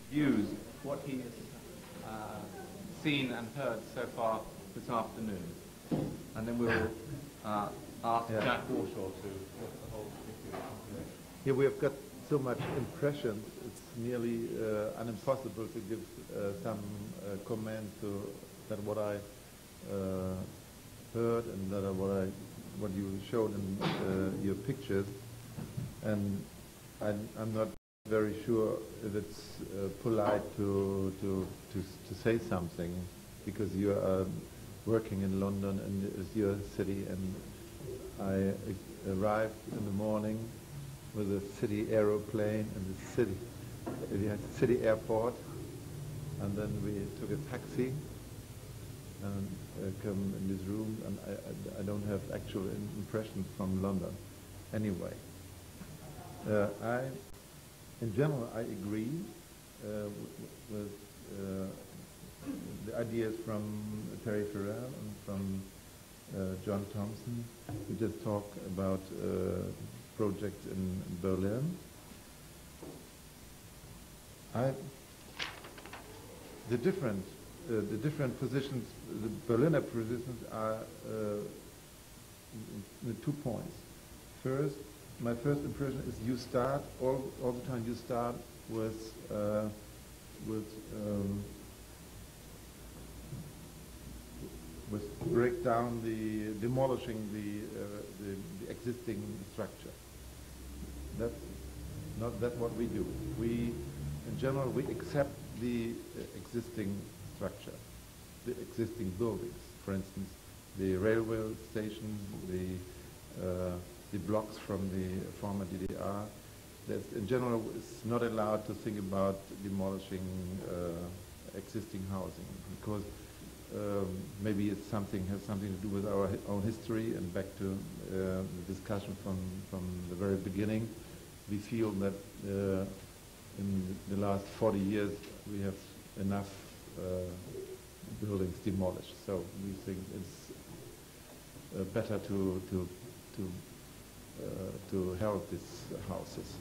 views, what he has seen and heard so far this afternoon. And then we'll ask Jack Warshaw to look at the whole issue. Here we have got so much impressions, it's nearly impossible to give some comment to that what I heard and that what you showed in your pictures, and I'm not very sure if it's polite to say something, because you are working in London and it's your city, and I arrived in the morning with a city aeroplane and the city airport, and then we took a taxi and come in this room, and I don't have actual impressions from London anyway. In general, I agree with the ideas from Terry Farrell and from John Thompson. We just talked about projects in Berlin. The different positions, the Berliner positions are the 2 points. First, my first impression is you start all the time. You start with break down demolishing the existing structure. That's what we do. We, in general, we accept the existing structure, the existing buildings. For instance, the railway stations, the blocks from the former DDR. In general, it's not allowed to think about demolishing existing housing, because maybe it's has something to do with our own history, and back to the discussion from the very beginning. We feel that in the last 40 years we have enough buildings demolished. So we think it's better to help these houses,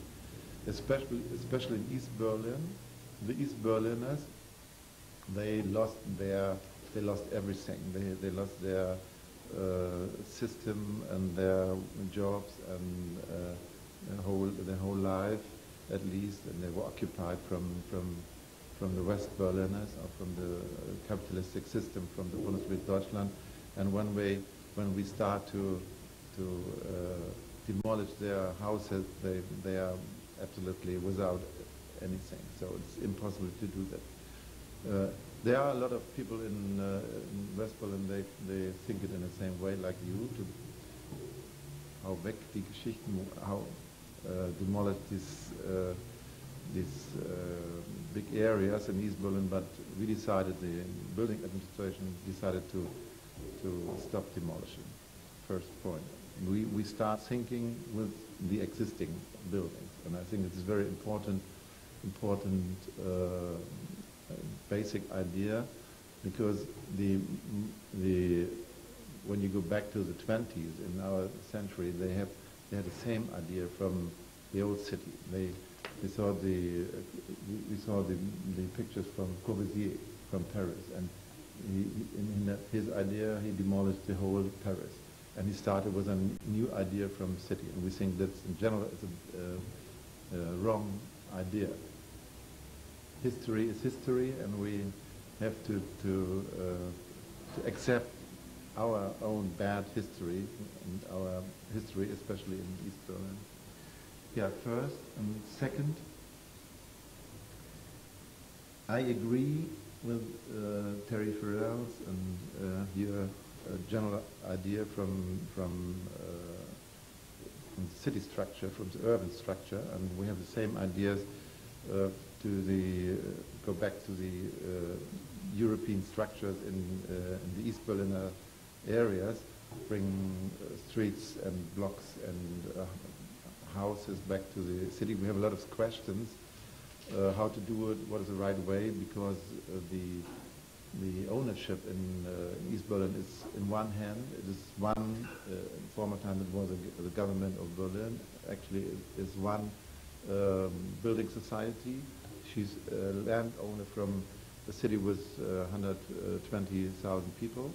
especially in East Berlin. The East Berliners, they lost everything. They lost their system and their jobs and their whole life, at least, and they were occupied from the West Berliners, or from the capitalistic system, from the Bundesrepublik Deutschland. And when we start to demolish their houses, they are absolutely without anything. So it's impossible to do that. There are a lot of people in West Berlin. They think it in the same way like you. To how weg die Geschichten, how demolish these big areas in East Berlin. But we decided, the building administration decided to stop demolishing. First point. We start thinking with the existing buildings, and I think it's a very important basic idea, because when you go back to the 20s in our century, they had the same idea from the old city. We saw the pictures from Corbusier from Paris, and in his idea he demolished the whole Paris. And he started with a new idea from the city, and we think that in general it's a wrong idea. History is history, and we have to accept our own bad history, and our history especially in East Berlin. Yeah, first. And second, I agree with Terry Farrell's and your general idea from the city structure, from the urban structure, and we have the same ideas go back to the European structures in the East Berliner areas, bring streets and blocks and houses back to the city. We have a lot of questions how to do it, what is the right way, because the ownership in East Berlin is in one hand. It is one, in former time it was the government of Berlin, actually is one building society. she's a landowner from a city with 120,000 people.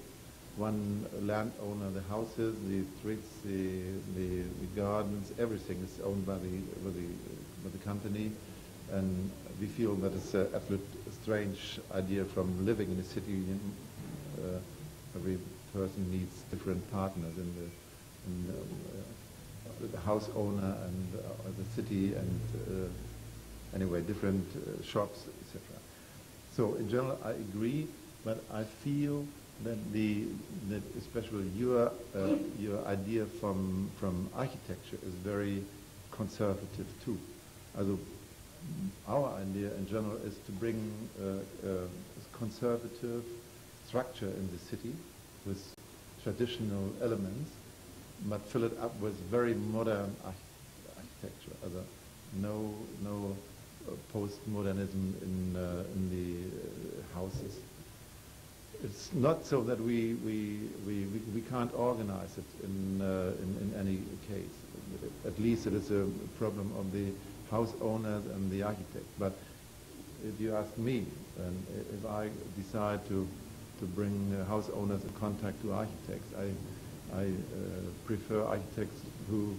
One landowner, the houses, the streets, the gardens, everything is owned by the company, and we feel that it's an absolute strange idea from living in a city. Every person needs different partners in the house owner and the city, and anyway, different shops, etc. So in general, I agree, but I feel that that especially your idea from architecture is very conservative too. Also, our idea in general is to bring conservative structure in the city with traditional elements, but fill it up with very modern architecture. Also, no postmodernism in the houses. It's not so that we can't organize it in any case. At least it is a problem of the house owners and the architect. But if you ask me, and if I decide to bring house owners in contact to architects, I prefer architects who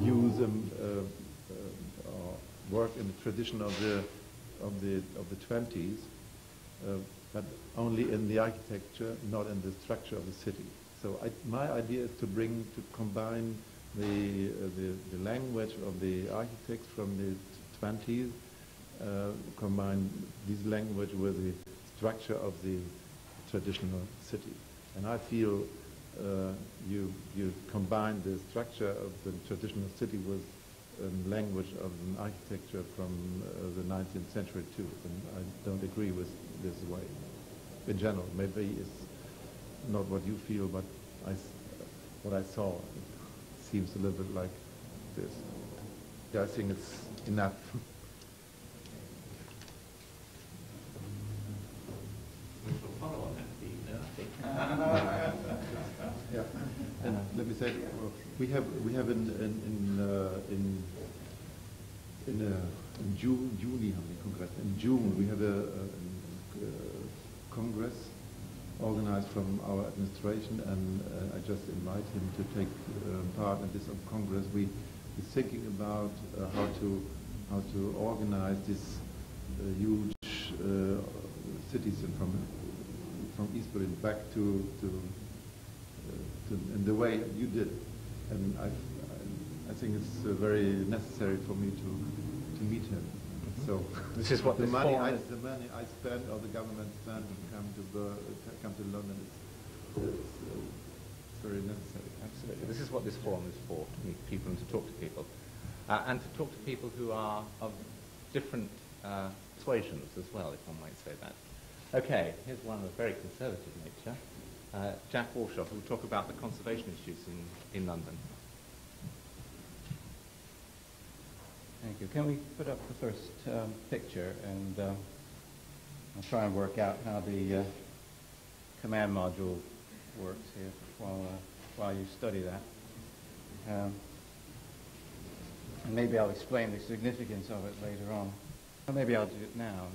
use or work in the tradition of the 20s, but only in the architecture, not in the structure of the city. So my idea is to combine the language of the architects from the 20s, combine this language with the structure of the traditional city. And I feel you combine the structure of the traditional city with language of an architecture from the 19th century too, and I don't agree with this way. In general, maybe it's not what you feel, but what I saw seems a little bit like this. Yeah, I think it's enough. We shall follow on that theme then, I think. Yeah, and let me say, we have in June in June we have a congress organized from our administration, and I just invite him to take part in this congress. We're thinking about how to organize this huge cities from East Berlin back to in the way you did, and I think it's very necessary for me to meet him. Mm-hmm. So this is what the money I spend, or the government spend to come to London, is very necessary. Absolutely. This is what this forum is for: to meet people and to talk to people, and to talk to people who are of different persuasions as well, if one might say that. Okay, here's one of a very conservative nature. Jack Warshaw, who will talk about the conservation issues in London. Thank you. Can we put up the first picture, and I'll try and work out how the command module works here while you study that. And maybe I'll explain the significance of it later on. Or maybe I'll do it now.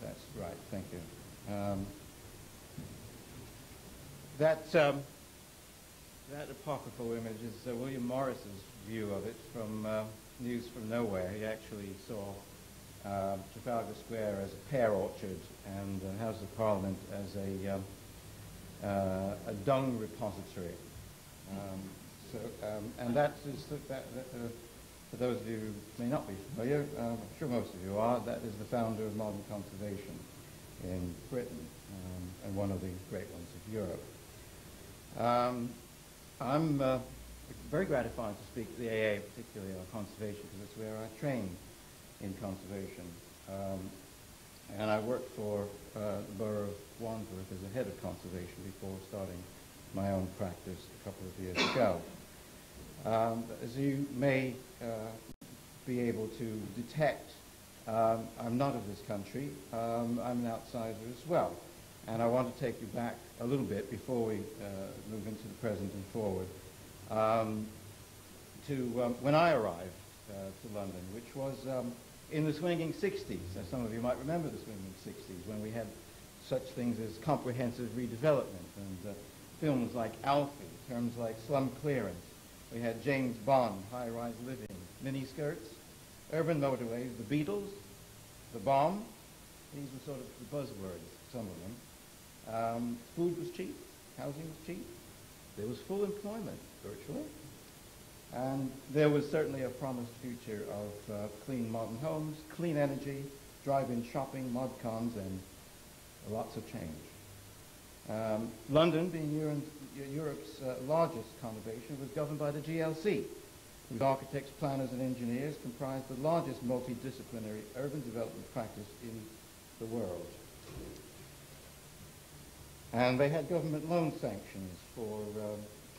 That's right, thank you. That apocryphal image is William Morris's view of it from News from Nowhere. He actually saw Trafalgar Square as a pear orchard and the House of Parliament as a dung repository. And that is for those of you who may not be familiar, I'm sure most of you are, that is the founder of modern conservation in Britain, and one of the great ones of Europe. I'm very gratified to speak at the AA, particularly on conservation, because it's where I trained in conservation. And I worked for the borough of Wandsworth as a head of conservation before starting my own practice a couple of years ago. As you may be able to detect, I'm not of this country. I'm an outsider as well. And I want to take you back a little bit before we move into the present and forward. to when I arrived to London, which was in the swinging 60s. As some of you might remember the swinging 60s, when we had such things as comprehensive redevelopment and films like Alfie, terms like slum clearance. We had James Bond, high-rise living, miniskirts, urban motorways, the Beatles, the bomb. These were sort of the buzzwords, some of them. Food was cheap, housing was cheap. There was full employment, virtually. And there was certainly a promised future of clean modern homes, clean energy, drive-in shopping, mod cons, and lots of change. London, being Europe's largest conurbation, was governed by the GLC, whose architects, planners, and engineers comprised the largest multidisciplinary urban development practice in the world. And they had government loan sanctions for,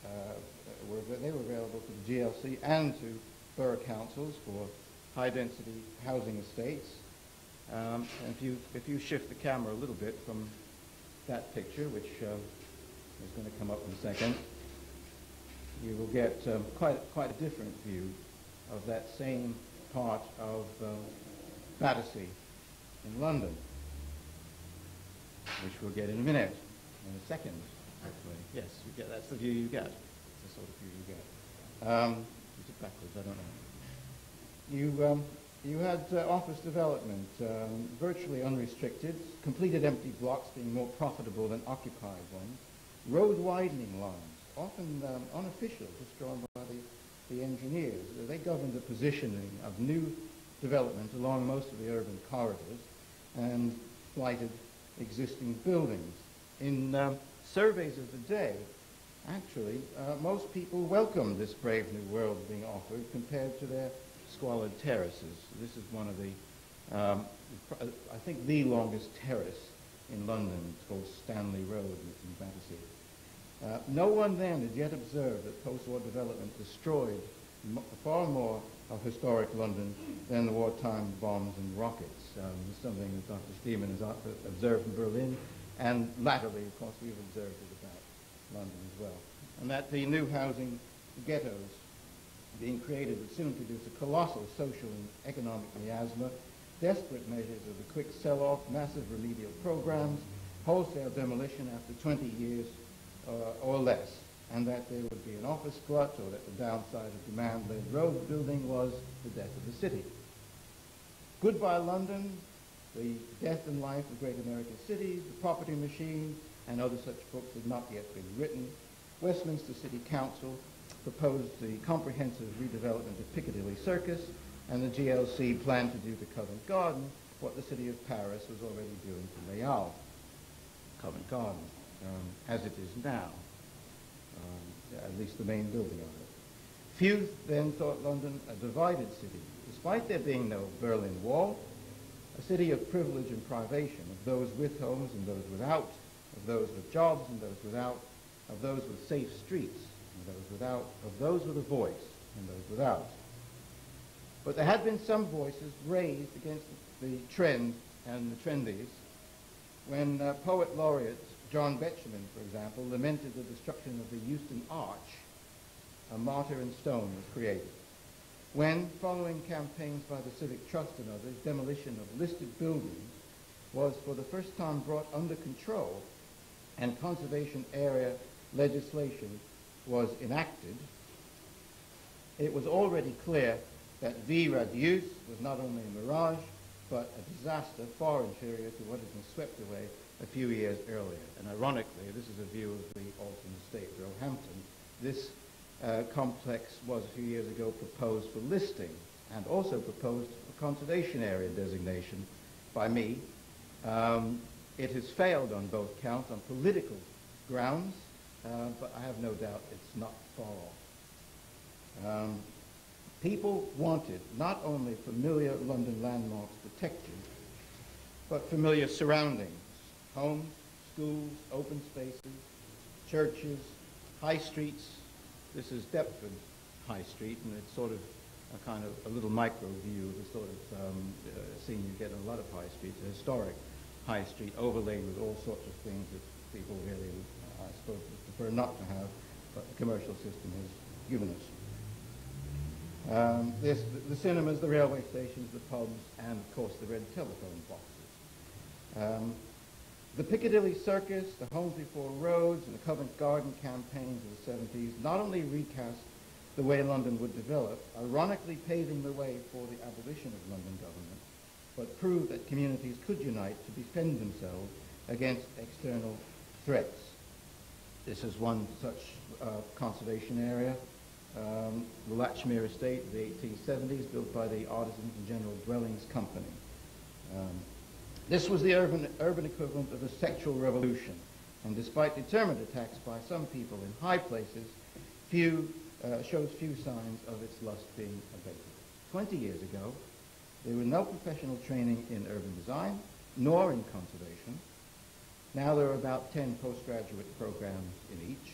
they were available to the GLC and to borough councils for high-density housing estates. And if you shift the camera a little bit from that picture, which is going to come up in a second, you will get quite a different view of that same part of Battersea in London, which we'll get in a minute, in a second, hopefully. Yes, that's the view you get. It's the sort of view you get. Is it backwards? I don't know. You had office development, virtually unrestricted, completed empty blocks being more profitable than occupied ones, road widening lines, often unofficial, just drawn by the engineers. They governed the positioning of new development along most of the urban corridors and lighted existing buildings. In surveys of the day, actually, most people welcomed this brave new world being offered compared to their squalid terraces. This is one of the, I think, the longest terrace in London. It's called Stanley Road in Battersea. No one then had yet observed that post-war development destroyed far more of historic London than the wartime bombs and rockets. It's something that Dr. Stimmann has observed in Berlin, and latterly, of course, we've observed it about London as well. And that the new housing ghettos being created would soon produce a colossal social and economic miasma, desperate measures of the quick sell-off, massive remedial programs, wholesale demolition after 20 years or less, and that there would be an office glut, or that the downside of demand-led road building was the death of the city. Goodbye London, the death and life of great American cities, the property machine, and other such books had not yet been written. Westminster City Council proposed the comprehensive redevelopment of Piccadilly Circus, and the GLC planned to do to Covent Garden what the city of Paris was already doing to Les Halles, Covent Garden, as it is now, at least the main building of it. Few then thought London a divided city, despite there being no Berlin Wall, a city of privilege and privation, of those with homes and those without, of those with jobs and those without, of those with safe streets and those without, of those with a voice and those without. But there had been some voices raised against the trend and the trendies when poet laureate John Betjeman, for example, lamented the destruction of the Euston Arch. A martyr in stone was created. When, following campaigns by the Civic Trust and others, demolition of listed buildings was for the first time brought under control and conservation area legislation was enacted, it was already clear that V. Radius was not only a mirage, but a disaster far inferior to what had been swept away a few years earlier. And ironically, this is a view of the Alton estate, Roehampton. This complex was a few years ago proposed for listing and also proposed for conservation area designation by me. It has failed on both counts on political grounds, but I have no doubt it's not far off. People wanted not only familiar London landmarks protected, but familiar surroundings, homes, schools, open spaces, churches, high streets. This is Deptford High Street, and it's sort of a kind of a little micro view of the sort of scene you get on a lot of high streets, a historic high street overlaid with all sorts of things that people really, I suppose, would prefer not to have, but the commercial system has given us. The cinemas, the railway stations, the pubs, and of course the red telephone boxes. The Piccadilly Circus, the Homes Before Roads, and the Covent Garden campaigns of the 70s not only recast the way London would develop, ironically paving the way for the abolition of London government, but proved that communities could unite to defend themselves against external threats. This is one such conservation area, the Latchmere Estate of the 1870s, built by the Artisans and General Dwellings Company. This was the urban equivalent of a sexual revolution, and despite determined attacks by some people in high places, shows few signs of its lust being abated. 20 years ago, there was no professional training in urban design, nor in conservation. Now there are about 10 postgraduate programs in each.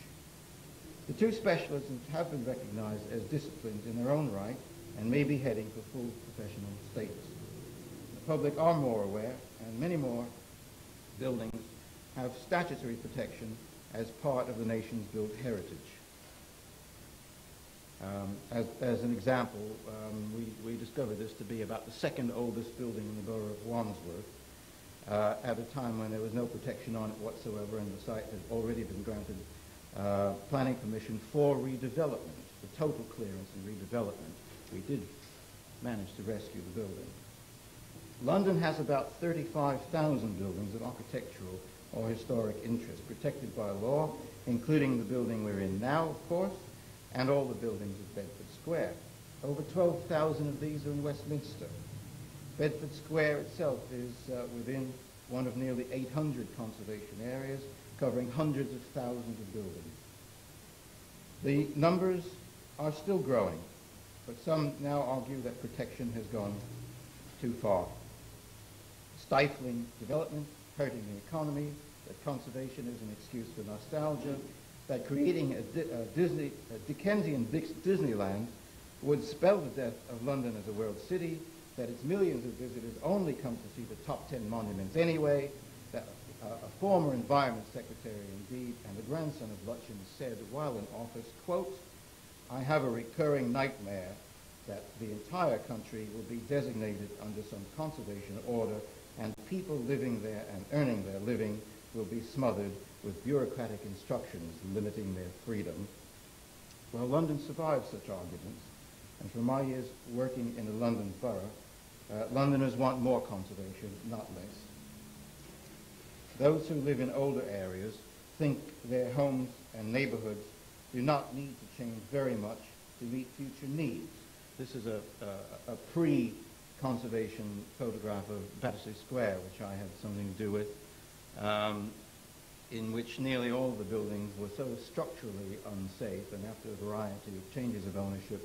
The two specialisms have been recognized as disciplines in their own right and may be heading for full professional status. The public are more aware, and many more buildings have statutory protection as part of the nation's built heritage. As an example, we discovered this to be about the second oldest building in the borough of Wandsworth, at a time when there was no protection on it whatsoever, and the site had already been granted planning permission for redevelopment, for total clearance and redevelopment. We did manage to rescue the building. London has about 35,000 buildings of architectural or historic interest protected by law, including the building we're in now, of course, and all the buildings of Bedford Square. Over 12,000 of these are in Westminster. Bedford Square itself is within one of nearly 800 conservation areas, covering hundreds of thousands of buildings. The numbers are still growing, but some now argue that protection has gone too far. Stifling development, hurting the economy, that conservation is an excuse for nostalgia, that creating a Dickensian Disneyland would spell the death of London as a world city, that its millions of visitors only come to see the top 10 monuments anyway, that a former environment secretary indeed, and the grandson of Lutyens said while in office, quote, "I have a recurring nightmare that the entire country will be designated under some conservation order, and people living there and earning their living will be smothered with bureaucratic instructions limiting their freedom." Well, London survives such arguments, and from my years working in the London borough, Londoners want more conservation, not less. Those who live in older areas think their homes and neighborhoods do not need to change very much to meet future needs. This is a pre-conservation photograph of Battersea Square, which I had something to do with, in which nearly all the buildings were so structurally unsafe, and after a variety of changes of ownership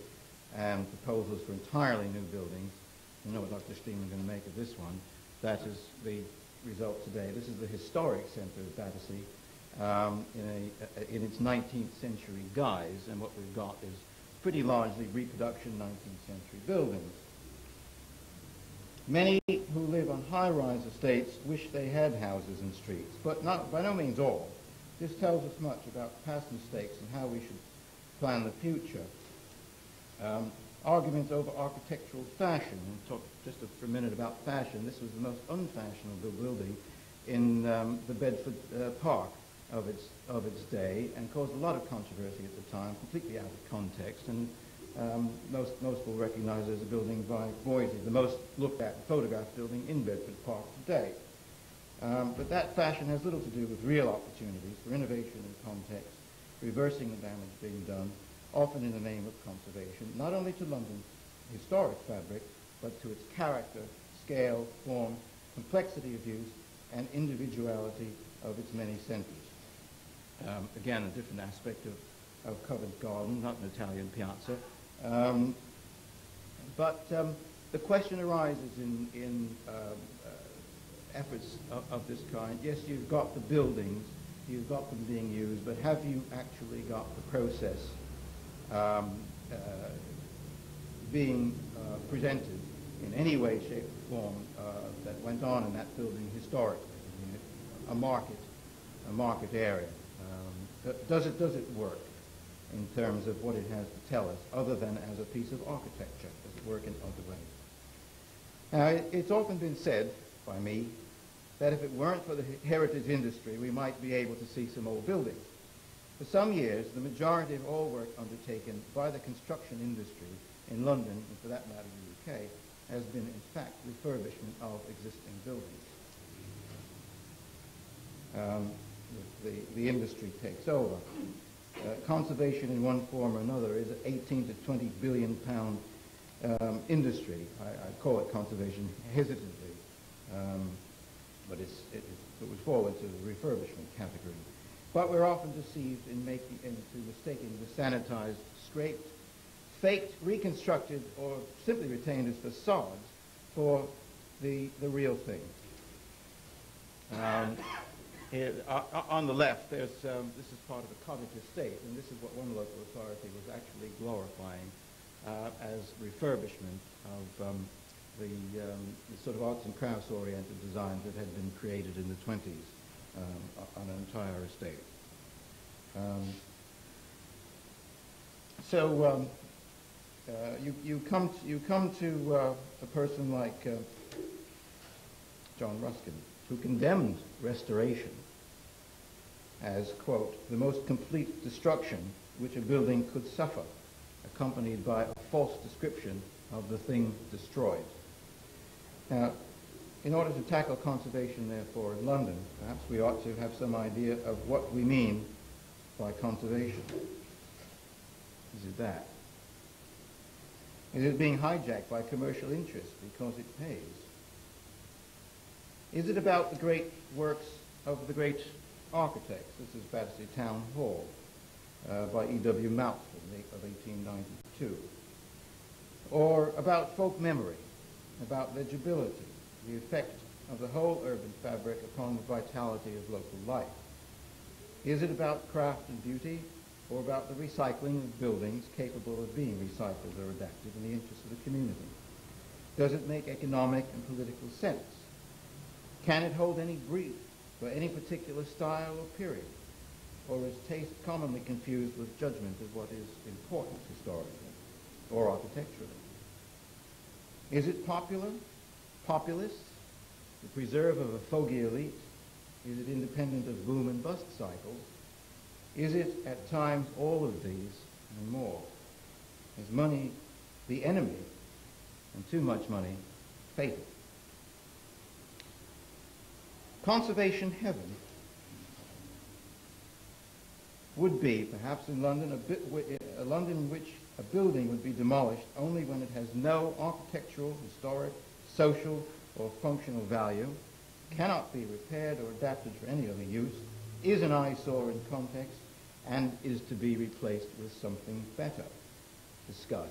and proposals for entirely new buildings, you know what Dr. Stimmann is going to make of this one, that is the result today. This is the historic centre of Battersea in its 19th century guise, and what we've got is pretty largely reproduction 19th century buildings. Many who live on high-rise estates wish they had houses and streets, but by no means all. This tells us much about past mistakes and how we should plan the future. Arguments over architectural fashion. We'll talk just for a minute about fashion. This was the most unfashionable building in the Bedford Park of its day, and caused a lot of controversy at the time, completely out of context. And most will recognize it as a building by Boise, the most looked at photographed building in Bedford Park today. But that fashion has little to do with real opportunities for innovation and context, reversing the damage being done, often in the name of conservation, not only to London's historic fabric, but to its character, scale, form, complexity of use, and individuality of its many centres. Again, a different aspect of Covent Garden, not an Italian piazza. But the question arises in efforts of this kind. Yes, you've got the buildings, you've got them being used, but have you actually got the process being presented in any way, shape, or form that went on in that building historically? I mean, a market area. Does it work? in terms of what it has to tell us, other than as a piece of architecture, does it work in other ways? Now, it's often been said by me that if it weren't for the heritage industry, we might be able to see some old buildings. For some years, the majority of all work undertaken by the construction industry in London, and for that matter the UK, has been, in fact, refurbishment of existing buildings. The industry takes over. Conservation in one form or another is an 18 to 20 billion pound industry. I call it conservation hesitantly, but it would fall into the refurbishment category. But we're often deceived into mistaking the sanitized, scraped, faked, reconstructed, or simply retained as facades for the real thing. On the left, this is part of a cottage estate, and this is what one local authority was actually glorifying as refurbishment of the sort of arts and crafts oriented designs that had been created in the 20s on an entire estate. You come to a person like John Ruskin, who condemned restoration as, quote, the most complete destruction which a building could suffer, accompanied by a false description of the thing destroyed. Now, in order to tackle conservation, therefore, in London, perhaps we ought to have some idea of what we mean by conservation. Is it that? Is it being hijacked by commercial interest because it pays? Is it about the great works of the great architects? This is Battersea Town Hall by E.W. Mountford of 1892. Or about folk memory, about legibility, the effect of the whole urban fabric upon the vitality of local life? Is it about craft and beauty, or about the recycling of buildings capable of being recycled or adapted in the interest of the community? Does it make economic and political sense? Can it hold any brief for any particular style or period? Or is taste commonly confused with judgment of what is important historically or architecturally? Is it popular, populist, the preserve of a fogey elite? Is it independent of boom and bust cycles? Is it, at times, all of these and more? Is money the enemy, and too much money fatal? Conservation heaven would be, perhaps in London, a London in which a building would be demolished only when it has no architectural, historic, social, or functional value, cannot be repaired or adapted for any other use, is an eyesore in context, and is to be replaced with something better. Discuss.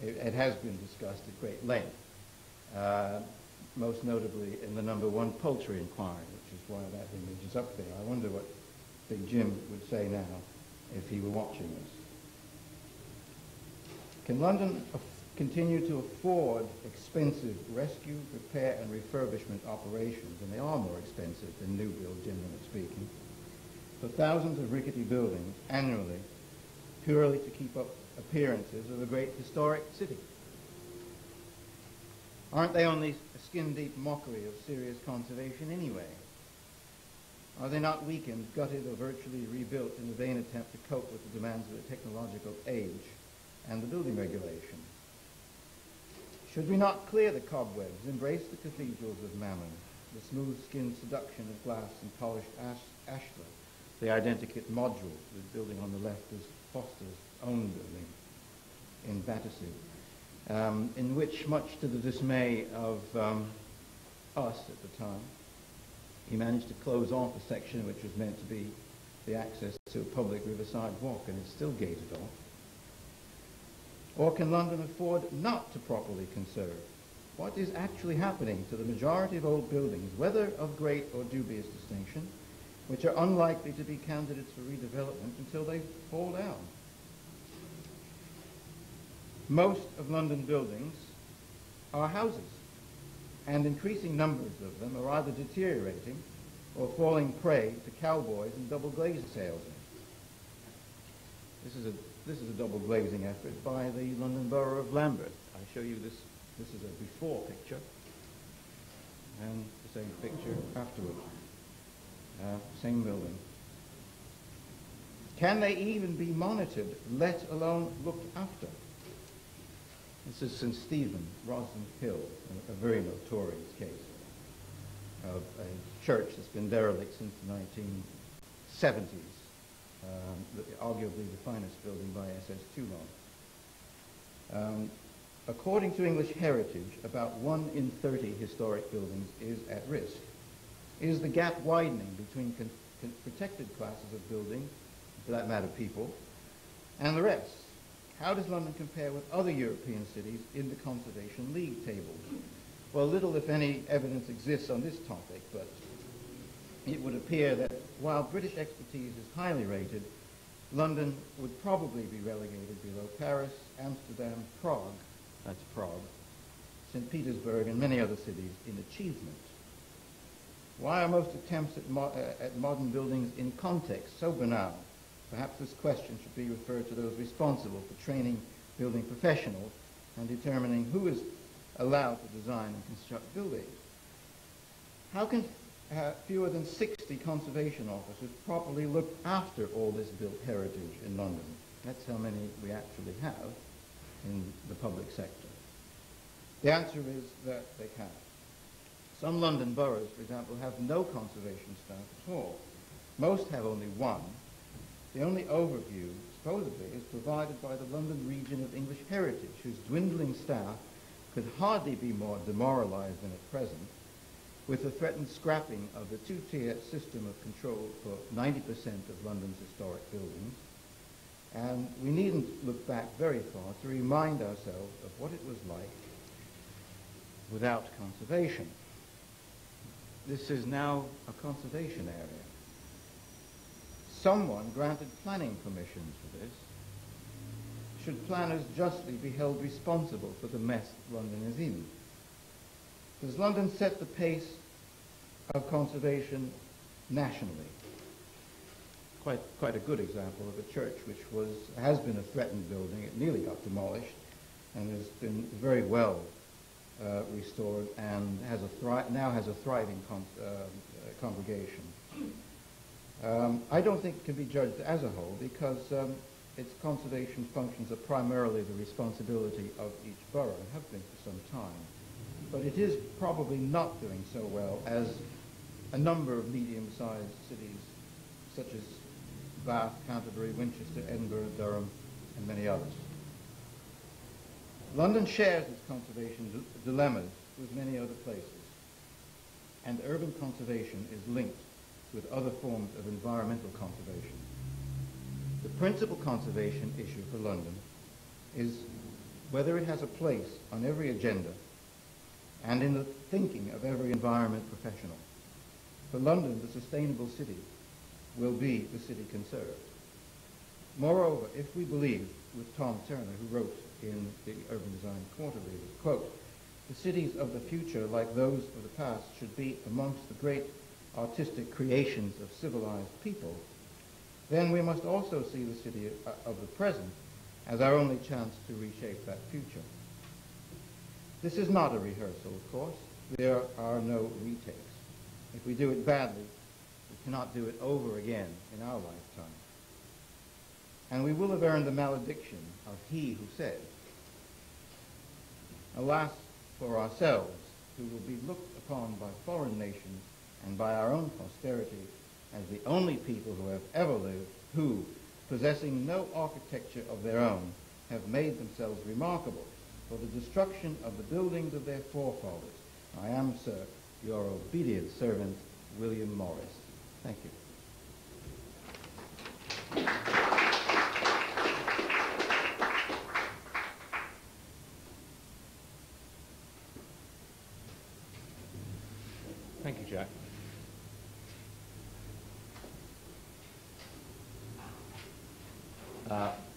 It has been discussed at great length, most notably in the #1 Poultry Inquiry, which is why that image is up there. I wonder what Big Jim would say now if he were watching this. Can London continue to afford expensive rescue, repair, and refurbishment operations, and they are more expensive than new build, generally speaking, for thousands of rickety buildings annually, purely to keep up appearances of a great historic city? Aren't they only a skin-deep mockery of serious conservation anyway? Are they not weakened, gutted, or virtually rebuilt in a vain attempt to cope with the demands of the technological age and the building regulation? Should we not clear the cobwebs, embrace the cathedrals of Mammon, the smooth-skinned seduction of glass and polished ashlar, the identikit module, the building on the left is Foster's own building in Battersea, in which, much to the dismay of us at the time, he managed to close off a section which was meant to be the access to a public riverside walk, and it's still gated off. Or can London afford not to properly conserve? What is actually happening to the majority of old buildings, whether of great or dubious distinction, which are unlikely to be candidates for redevelopment until they fall down? Most of London buildings are houses, and increasing numbers of them are either deteriorating or falling prey to cowboys and double-glazed salesmen. This is a double glazing effort by the London Borough of Lambeth. I show you this. This is a before picture, and the same picture afterward. Same building. Can they even be monitored, let alone looked after? This is St. Stephen, Roslyn Hill, a very notorious case of a church that's been derelict since the 1970s, arguably the finest building by SS2 Toulon. According to English Heritage, about 1 in 30 historic buildings is at risk. Is the gap widening between protected classes of building, for that matter people, and the rest? How does London compare with other European cities in the Conservation League tables? Well, little if any evidence exists on this topic, but it would appear that while British expertise is highly rated, London would probably be relegated below Paris, Amsterdam, Prague, that's Prague, St. Petersburg, and many other cities in achievement. Why are most attempts at modern buildings in context so banal? Perhaps this question should be referred to those responsible for training building professionals and determining who is allowed to design and construct buildings. How can fewer than 60 conservation officers properly look after all this built heritage in London? That's how many we actually have in the public sector. The answer is that they can't. Some London boroughs, for example, have no conservation staff at all. Most have only one. The only overview, supposedly, is provided by the London Region of English Heritage, whose dwindling staff could hardly be more demoralized than at present, with the threatened scrapping of the two-tier system of control for 90% of London's historic buildings. And we needn't look back very far to remind ourselves of what it was like without conservation. This is now a conservation area. Someone granted planning permissions for this. Should planners justly be held responsible for the mess London is in? Does London set the pace of conservation nationally? Quite a good example of a church which has been a threatened building. It nearly got demolished and has been very well restored and now has a thriving congregation. I don't think it can be judged as a whole because its conservation functions are primarily the responsibility of each borough and have been for some time. But it is probably not doing so well as a number of medium-sized cities such as Bath, Canterbury, Winchester, Edinburgh, Durham, and many others. London shares its conservation dilemmas with many other places, and urban conservation is linked with other forms of environmental conservation. The principal conservation issue for London is whether it has a place on every agenda and in the thinking of every environment professional. For London, the sustainable city will be the city conserved. Moreover, if we believe with Tom Turner, who wrote in the Urban Design Quarterly, quote, the cities of the future, like those of the past, should be amongst the great artistic creations of civilized people, then we must also see the city of the present as our only chance to reshape that future. This is not a rehearsal, of course. There are no retakes. If we do it badly, we cannot do it over again in our lifetime. And we will have earned the malediction of he who said, alas for ourselves, who will be looked upon by foreign nations and by our own posterity as the only people who have ever lived who, possessing no architecture of their own, have made themselves remarkable for the destruction of the buildings of their forefathers. I am, sir, your obedient servant, William Morris. Thank you. Thank you, Jack.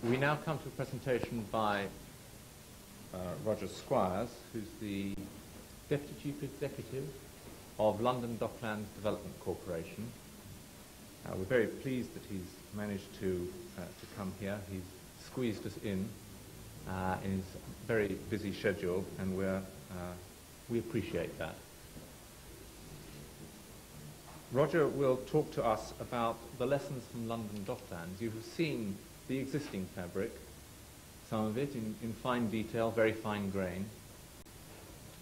We now come to a presentation by Roger Squires, who's the Deputy Chief Executive of London Docklands Development Corporation, We're very pleased that he's managed to come here. He's squeezed us in his very busy schedule, and we appreciate that. Roger will talk to us about the lessons from London Docklands. You have seen the existing fabric, some of it in fine detail, very fine grain.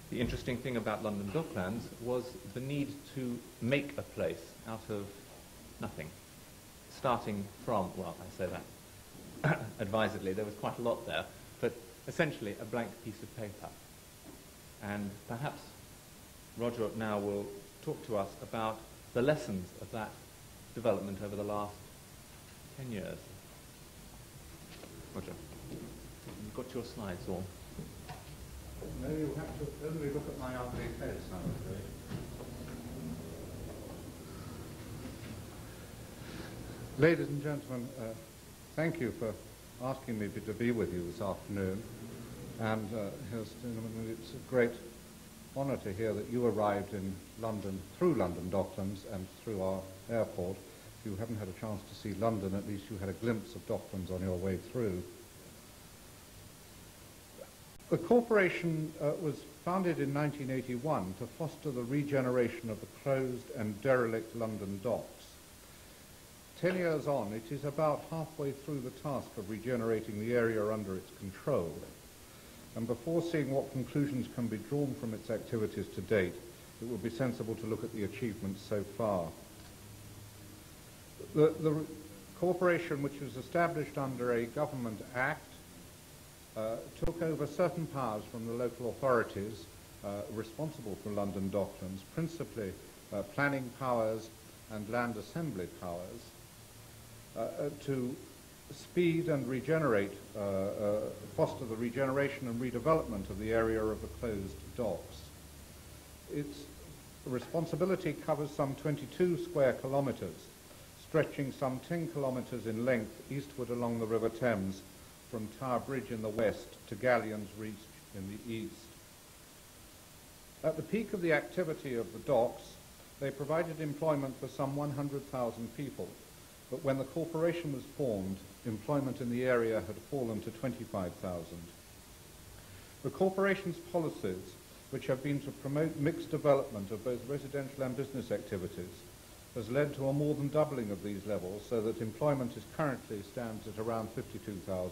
The interesting thing about London Docklands was the need to make a place out of nothing, starting from, well, I say that advisedly, there was quite a lot there, but essentially a blank piece of paper. And perhaps Roger now will talk to us about the lessons of that development over the last 10 years. Roger, you've got your slides all. No, you have to only look at my ugly face, I'm afraid. Ladies and gentlemen, thank you for asking me to be with you this afternoon. And Herr Stimmann, it's a great honour to hear that you arrived in London through London Docklands and through our airport. If you haven't had a chance to see London, at least you had a glimpse of Docklands on your way through. The corporation was founded in 1981 to foster the regeneration of the closed and derelict London docks. 10 years on, it is about halfway through the task of regenerating the area under its control. And before seeing what conclusions can be drawn from its activities to date, it would be sensible to look at the achievements so far. The corporation, which was established under a government act, took over certain powers from the local authorities responsible for London Docklands, principally planning powers and land assembly powers, to speed and regenerate, foster the regeneration and redevelopment of the area of the closed docks. Its responsibility covers some 22 square kilometres, stretching some 10 kilometres in length eastward along the River Thames from Tower Bridge in the west to Galleons Reach in the east. At the peak of the activity of the docks, they provided employment for some 100,000 people, but when the corporation was formed, employment in the area had fallen to 25,000. The corporation's policies, which have been to promote mixed development of both residential and business activities, has led to a more than doubling of these levels, so that employment currently stands at around 52,000.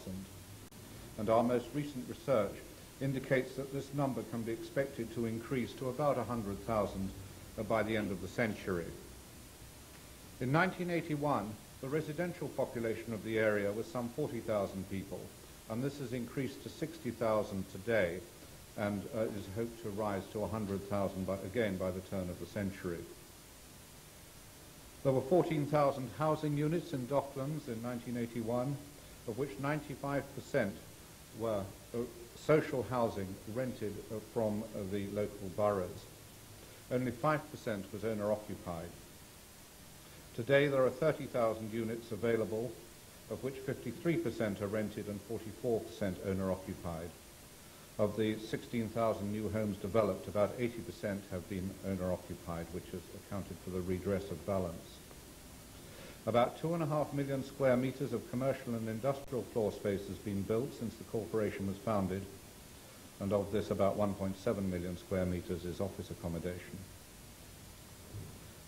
And our most recent research indicates that this number can be expected to increase to about 100,000 by the end of the century. In 1981, the residential population of the area was some 40,000 people, and this has increased to 60,000 today, and is hoped to rise to 100,000 again by the turn of the century. There were 14,000 housing units in Docklands in 1981, of which 95% were social housing rented from the local boroughs. Only 5% was owner-occupied. Today there are 30,000 units available, of which 53% are rented and 44% owner-occupied. Of the 16,000 new homes developed, about 80% have been owner-occupied, which has accounted for the redress of balance. About 2.5 million square metres of commercial and industrial floor space has been built since the corporation was founded, and of this about 1.7 million square metres is office accommodation.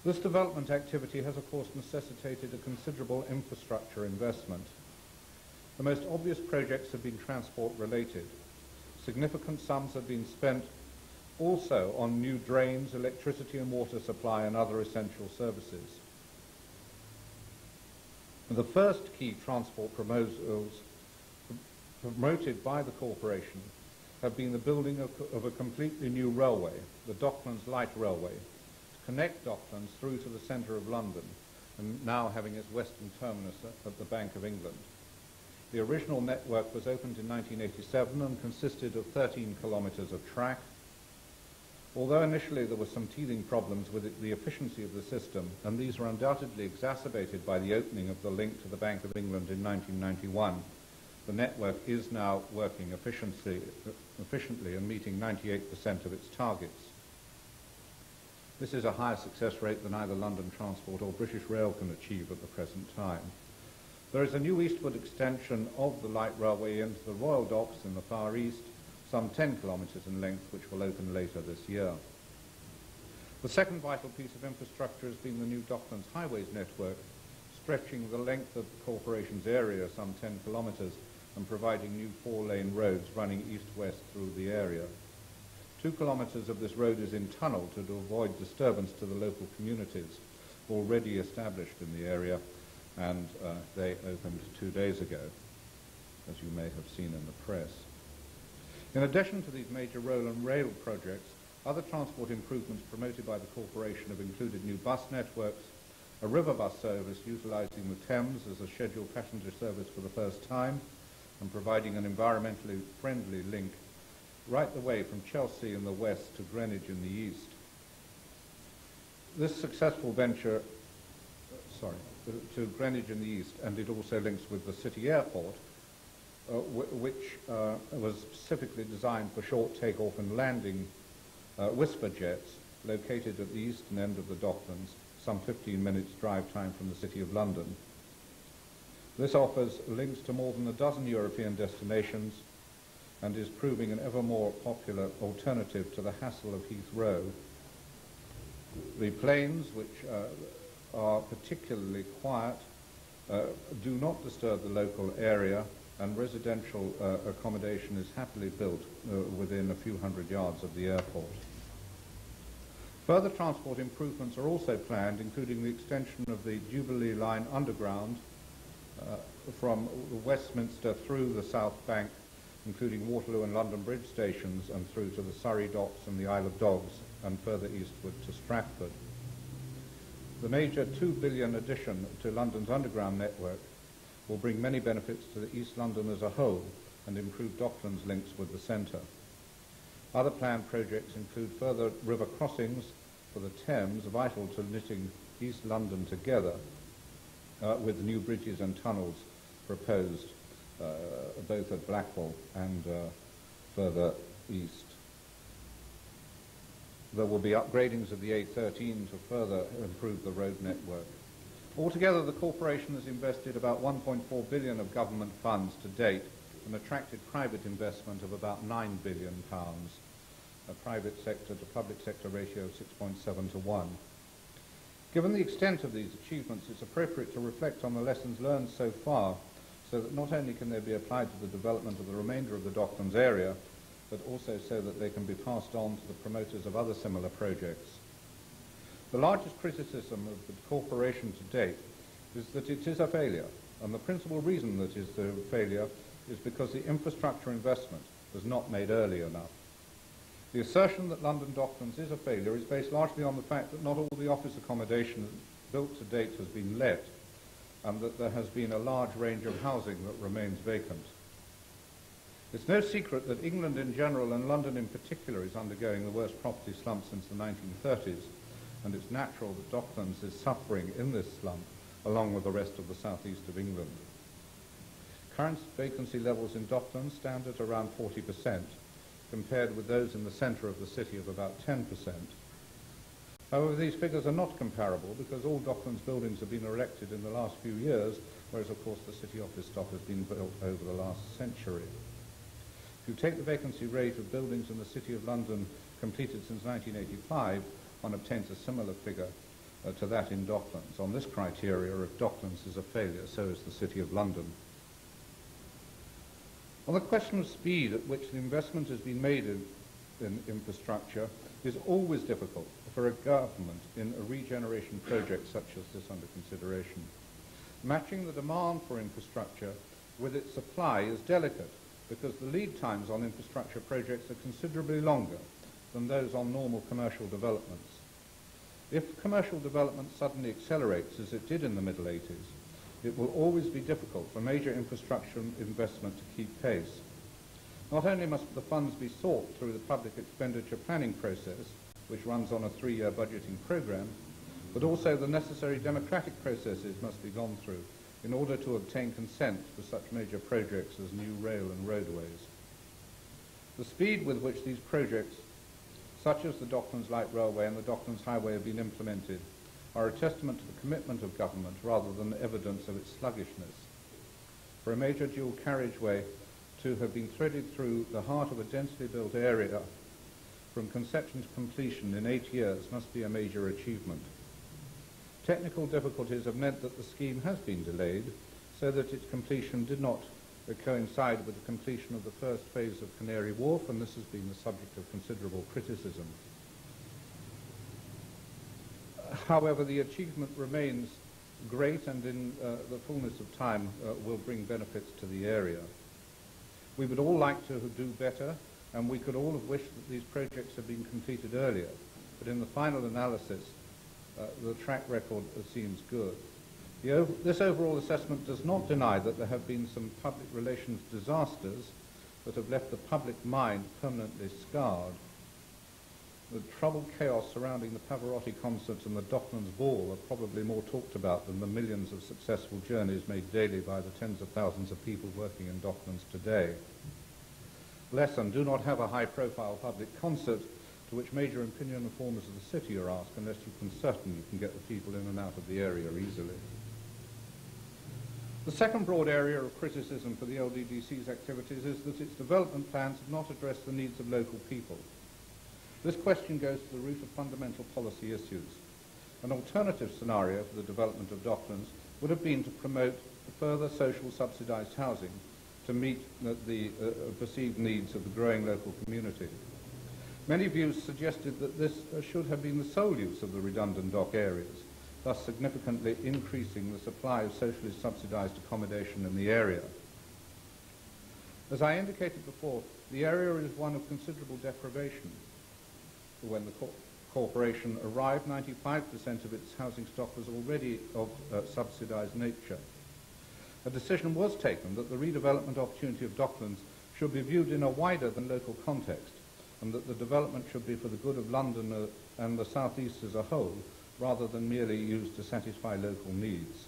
This development activity has, of course, necessitated a considerable infrastructure investment. The most obvious projects have been transport-related. Significant sums have been spent also on new drains, electricity and water supply, and other essential services. The first key transport proposals promoted by the corporation have been the building of a completely new railway, the Docklands Light Railway, to connect Docklands through to the centre of London, and now having its western terminus at the Bank of England. The original network was opened in 1987 and consisted of 13 kilometres of track. Although initially there were some teething problems with the efficiency of the system, and these were undoubtedly exacerbated by the opening of the link to the Bank of England in 1991, the network is now working efficiently and meeting 98% of its targets. This is a higher success rate than either London Transport or British Rail can achieve at the present time. There is a new eastward extension of the light railway into the Royal Docks in the Far East, some 10 kilometres in length, which will open later this year. The second vital piece of infrastructure has been the new Docklands highways network, stretching the length of the corporation's area some 10 kilometres and providing new 4-lane roads running east-west through the area. 2 kilometres of this road is in tunnel to avoid disturbance to the local communities already established in the area, and they opened 2 days ago, as you may have seen in the press. In addition to these major road and rail projects, other transport improvements promoted by the corporation have included new bus networks, a river bus service utilising the Thames as a scheduled passenger service for the first time, and providing an environmentally friendly link right the way from Chelsea in the west to Greenwich in the east. This successful venture, to Greenwich in the east, and it also links with the city airport, which was specifically designed for short takeoff and landing whisper jets located at the eastern end of the Docklands, some 15 minutes drive time from the City of London. This offers links to more than a dozen European destinations and is proving an ever more popular alternative to the hassle of Heathrow. The planes, which are particularly quiet, do not disturb the local area, and residential accommodation is happily built within a few hundred yards of the airport. Further transport improvements are also planned, including the extension of the Jubilee Line underground from Westminster through the South Bank, including Waterloo and London Bridge stations, and through to the Surrey Docks and the Isle of Dogs, and further eastward to Stratford. The major £2 billion addition to London's underground network will bring many benefits to the East London as a whole and improve Docklands links with the centre. Other planned projects include further river crossings for the Thames, vital to knitting East London together, with new bridges and tunnels proposed both at Blackwall and further east. There will be upgradings of the A13 to further improve the road network. Altogether, the corporation has invested about £1.4 billion of government funds to date and attracted private investment of about £9 billion, a private sector to public sector ratio of 6.7 to 1. Given the extent of these achievements, it's appropriate to reflect on the lessons learned so far, so that not only can they be applied to the development of the remainder of the Docklands area, but also so that they can be passed on to the promoters of other similar projects. The largest criticism of the corporation to date is that it is a failure, and the principal reason that it is a failure is because the infrastructure investment was not made early enough. The assertion that London Docklands is a failure is based largely on the fact that not all the office accommodation built to date has been let, and that there has been a large range of housing that remains vacant. It's no secret that England in general and London in particular is undergoing the worst property slump since the 1930s, and it's natural that Docklands is suffering in this slump along with the rest of the southeast of England. Current vacancy levels in Docklands stand at around 40%, compared with those in the centre of the city of about 10%. However, these figures are not comparable because all Docklands buildings have been erected in the last few years, whereas of course the city office stock has been built over the last century. If you take the vacancy rate of buildings in the City of London completed since 1985, one obtains a similar figure to that in Docklands. On this criteria, if Docklands is a failure, so is the City of London. On the question of speed at which the investment has been made in infrastructure is always difficult for a government in a regeneration project such as this under consideration. Matching the demand for infrastructure with its supply is delicate because the lead times on infrastructure projects are considerably longer than those on normal commercial developments. If commercial development suddenly accelerates, as it did in the Middle 80s, it will always be difficult for major infrastructure investment to keep pace. Not only must the funds be sought through the public expenditure planning process, which runs on a 3-year budgeting programme, but also the necessary democratic processes must be gone through in order to obtain consent for such major projects as new rail and roadways. The speed with which these projects such as the Docklands Light Railway and the Docklands Highway, have been implemented, are a testament to the commitment of government rather than evidence of its sluggishness. For a major dual carriageway to have been threaded through the heart of a densely built area from conception to completion in 8 years must be a major achievement. Technical difficulties have meant that the scheme has been delayed, so that its completion did not coincide with the completion of the first phase of Canary Wharf, and this has been the subject of considerable criticism. However, the achievement remains great, and in the fullness of time will bring benefits to the area. We would all like to do better, and we could all have wished that these projects had been completed earlier, but in the final analysis, the track record seems good. This overall assessment does not deny that there have been some public relations disasters that have left the public mind permanently scarred. The troubled chaos surrounding the Pavarotti concert and the Docklands Ball are probably more talked about than the millions of successful journeys made daily by the tens of thousands of people working in Docklands today. Lesson: do not have a high-profile public concert to which major opinion informers of the city are asked, unless you can certain you can get the people in and out of the area easily. The second broad area of criticism for the LDDC's activities is that its development plans have not addressed the needs of local people. This question goes to the root of fundamental policy issues. An alternative scenario for the development of Docklands would have been to promote further social subsidised housing to meet the perceived needs of the growing local community. Many views suggested that this should have been the sole use of the redundant dock areas, thus significantly increasing the supply of socially subsidised accommodation in the area. As I indicated before, the area is one of considerable deprivation. When the corporation arrived, 95% of its housing stock was already of subsidised nature. A decision was taken that the redevelopment opportunity of Docklands should be viewed in a wider than local context, and that the development should be for the good of London and the South East as a whole, rather than merely used to satisfy local needs.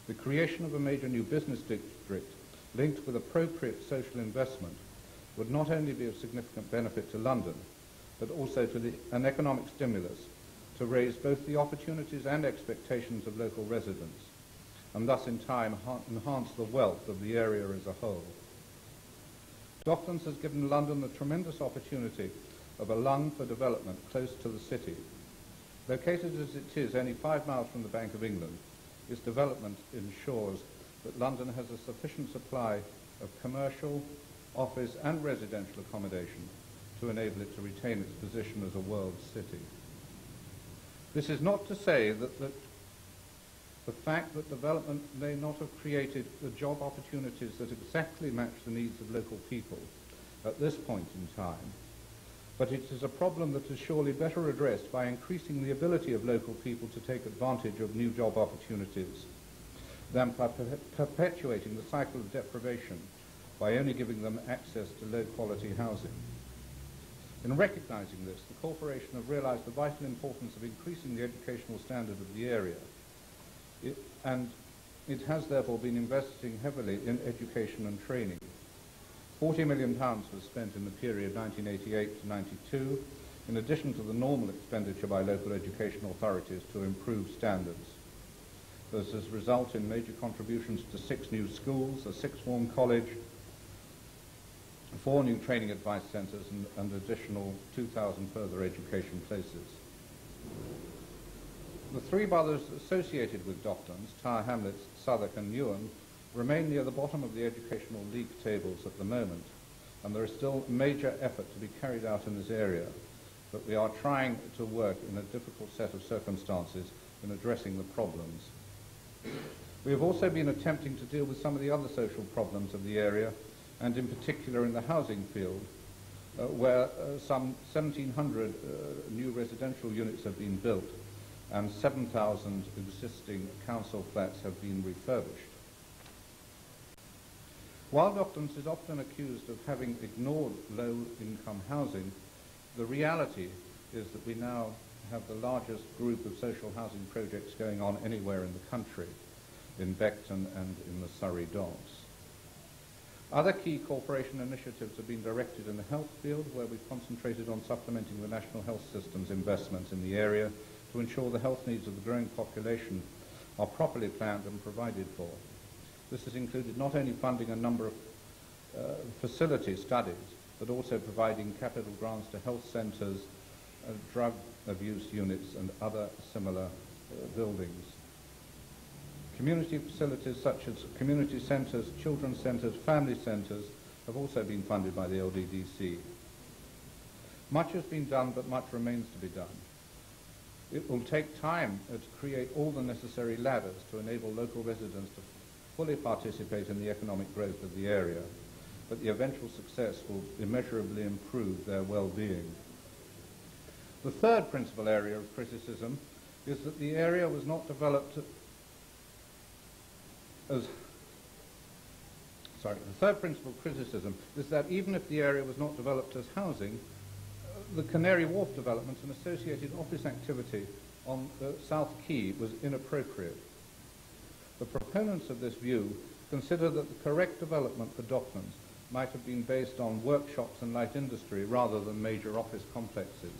The creation of a major new business district linked with appropriate social investment would not only be of significant benefit to London, but also to an economic stimulus to raise both the opportunities and expectations of local residents, and thus in time enhance the wealth of the area as a whole. Docklands has given London the tremendous opportunity of a lung for development close to the city. Located as it is only 5 miles from the Bank of England, its development ensures that London has a sufficient supply of commercial, office and residential accommodation to enable it to retain its position as a world city. This is not to say that the fact that development may not have created the job opportunities that exactly match the needs of local people at this point in time, but it is a problem that is surely better addressed by increasing the ability of local people to take advantage of new job opportunities than by perpetuating the cycle of deprivation by only giving them access to low-quality housing. In recognising this, the corporation have realised the vital importance of increasing the educational standard of the area, and it has therefore been investing heavily in education and training. £40 million was spent in the period 1988 to 92, in addition to the normal expenditure by local education authorities to improve standards. This has resulted in major contributions to 6 new schools, a 6th form college, 4 new training advice centres, and additional 2,000 further education places. The 3 boroughs associated with Docklands, Tower Hamlets, Southwark and Newham, remain near the bottom of the educational league tables at the moment, and there is still major effort to be carried out in this area, but we are trying to work in a difficult set of circumstances in addressing the problems. We have also been attempting to deal with some of the other social problems of the area, and in particular in the housing field, where some 1,700 new residential units have been built and 7,000 existing council flats have been refurbished. While Docklands is often accused of having ignored low-income housing, the reality is that we now have the largest group of social housing projects going on anywhere in the country, in Beckton and in the Surrey Docks. Other key corporation initiatives have been directed in the health field, where we've concentrated on supplementing the national health system's investments in the area to ensure the health needs of the growing population are properly planned and provided for. This has included not only funding a number of facility studies, but also providing capital grants to health centres, drug abuse units and other similar buildings. Community facilities such as community centres, children's centres, family centres have also been funded by the LDDC. Much has been done, but much remains to be done. It will take time to create all the necessary ladders to enable local residents to fully participate in the economic growth of the area, but the eventual success will immeasurably improve their well-being. The third principal area of criticism is that the area was not developed the third principal criticism is that even if the area was not developed as housing, the Canary Wharf development and associated office activity on the South Quay was inappropriate. The proponents of this view consider that the correct development for Docklands might have been based on workshops and light industry rather than major office complexes.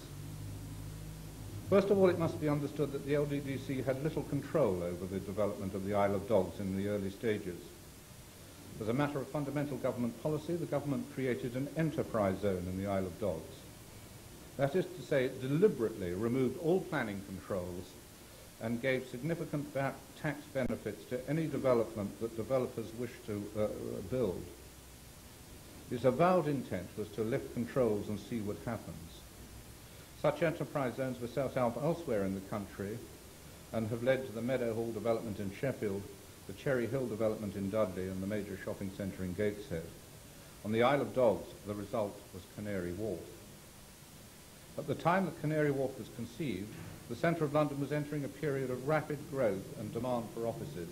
First of all, it must be understood that the LDDC had little control over the development of the Isle of Dogs in the early stages. As a matter of fundamental government policy, the government created an enterprise zone in the Isle of Dogs. That is to say, it deliberately removed all planning controls and gave significant tax benefits to any development that developers wished to build. Its avowed intent was to lift controls and see what happens. Such enterprise zones were set out elsewhere in the country and have led to the Meadow Hall development in Sheffield, the Cherry Hill development in Dudley, and the major shopping centre in Gateshead. On the Isle of Dogs, the result was Canary Wharf. At the time that Canary Wharf was conceived, the centre of London was entering a period of rapid growth and demand for offices.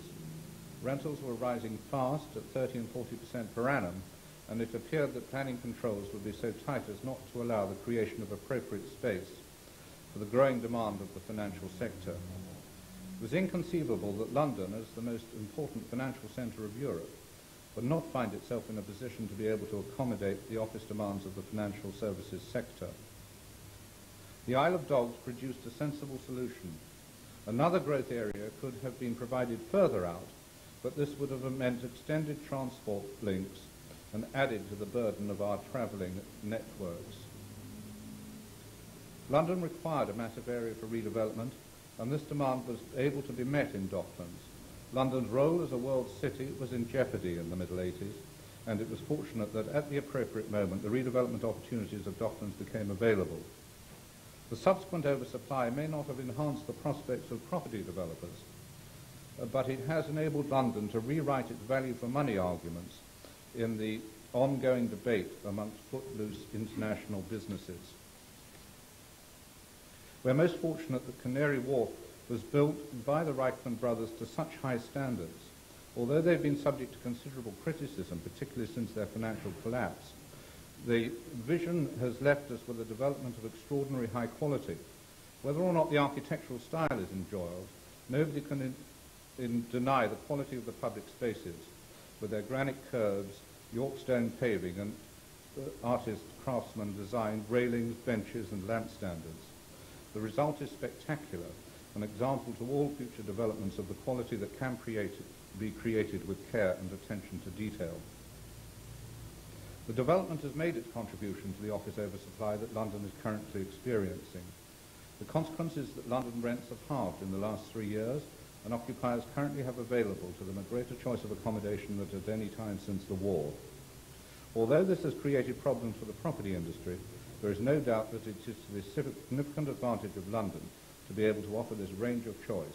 Rentals were rising fast at 30 and 40% per annum, and it appeared that planning controls would be so tight as not to allow the creation of appropriate space for the growing demand of the financial sector. It was inconceivable that London, as the most important financial centre of Europe, would not find itself in a position to be able to accommodate the office demands of the financial services sector. The Isle of Dogs produced a sensible solution. Another growth area could have been provided further out, but this would have meant extended transport links and added to the burden of our travelling networks. London required a massive area for redevelopment, and this demand was able to be met in Docklands. London's role as a world city was in jeopardy in the middle 80s, and it was fortunate that at the appropriate moment the redevelopment opportunities of Docklands became available. The subsequent oversupply may not have enhanced the prospects of property developers, but it has enabled London to rewrite its value for money arguments in the ongoing debate amongst footloose international businesses. We're most fortunate that Canary Wharf was built by the Reichman brothers to such high standards. Although they've been subject to considerable criticism, particularly since their financial collapse, the vision has left us with a development of extraordinary high quality. Whether or not the architectural style is enjoyed, nobody can deny the quality of the public spaces, with their granite curbs, York stone paving, and artist craftsman designed railings, benches, and lamp standards. The result is spectacular, an example to all future developments of the quality that can be created with care and attention to detail. The development has made its contribution to the office oversupply that London is currently experiencing. The consequence is that London rents have halved in the last 3 years, and occupiers currently have available to them a greater choice of accommodation than at any time since the war. Although this has created problems for the property industry, there is no doubt that it is to the significant advantage of London to be able to offer this range of choice.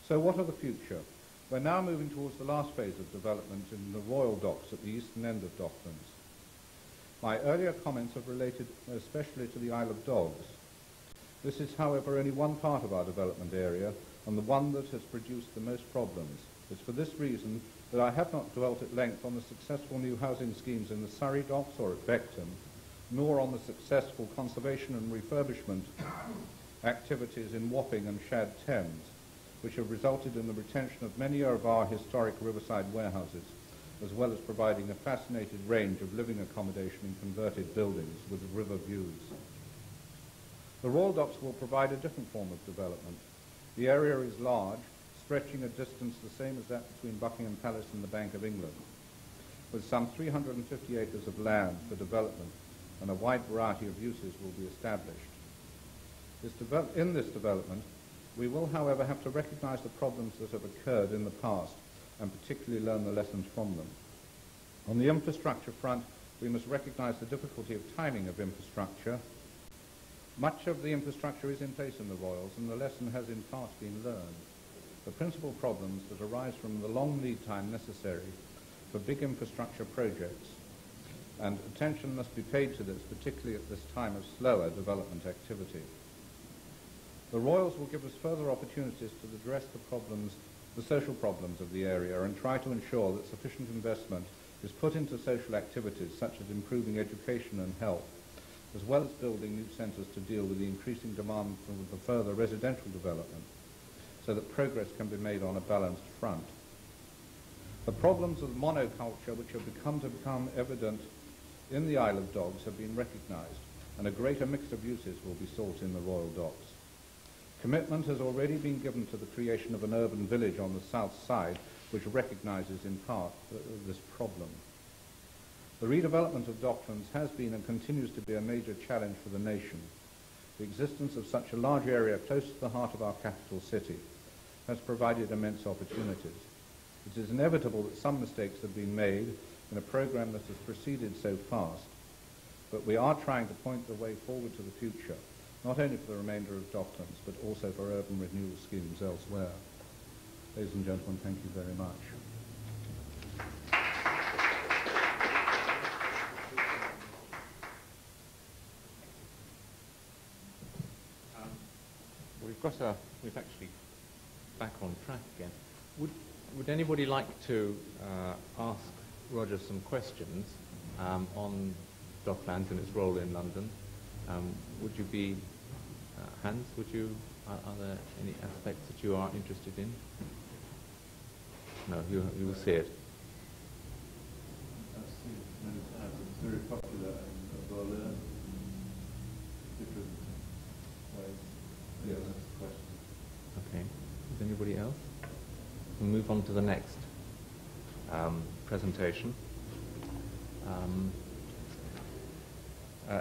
So what of the future? We're now moving towards the last phase of development in the Royal Docks at the eastern end of Docklands. My earlier comments have related especially to the Isle of Dogs. This is, however, only one part of our development area, and the one that has produced the most problems. It's for this reason that I have not dwelt at length on the successful new housing schemes in the Surrey Docks or at Beckton, nor on the successful conservation and refurbishment activities in Wapping and Shad Thames, which have resulted in the retention of many of our historic riverside warehouses as well as providing a fascinating range of living accommodation in converted buildings with river views. The Royal Docks will provide a different form of development. The area is large, stretching a distance the same as that between Buckingham Palace and the Bank of England, with some 350 acres of land for development, and a wide variety of uses will be established. In this development, we will, however, have to recognize the problems that have occurred in the past, and particularly learn the lessons from them. On the infrastructure front, we must recognize the difficulty of timing of infrastructure. Much of the infrastructure is in place in the Royals, and the lesson has in part been learned. The principal problems that arise from the long lead time necessary for big infrastructure projects, and attention must be paid to this, particularly at this time of slower development activity. The Royals will give us further opportunities to address the social problems of the area, and try to ensure that sufficient investment is put into social activities such as improving education and health, as well as building new centres to deal with the increasing demand for the further residential development, so that progress can be made on a balanced front. The problems of monoculture which have become evident in the Isle of Dogs have been recognised, and a greater mix of uses will be sought in the Royal Docks. Commitment has already been given to the creation of an urban village on the south side, which recognises in part this problem. The redevelopment of Docklands has been and continues to be a major challenge for the nation. The existence of such a large area close to the heart of our capital city has provided immense opportunities. It is inevitable that some mistakes have been made in a programme that has proceeded so fast, but we are trying to point the way forward to the future, not only for the remainder of Docklands, but also for urban renewal schemes elsewhere. Ladies and gentlemen, thank you very much. We've actually back on track again. Would anybody like to ask Roger some questions on Docklands and its role in London? Would you be, Hans, are there any aspects that you are interested in? No, you will see it. I've seen it many times. It's very popular in Berlin. Different ways. Yeah, that's the question. Okay. Is anybody else? We'll move on to the next presentation.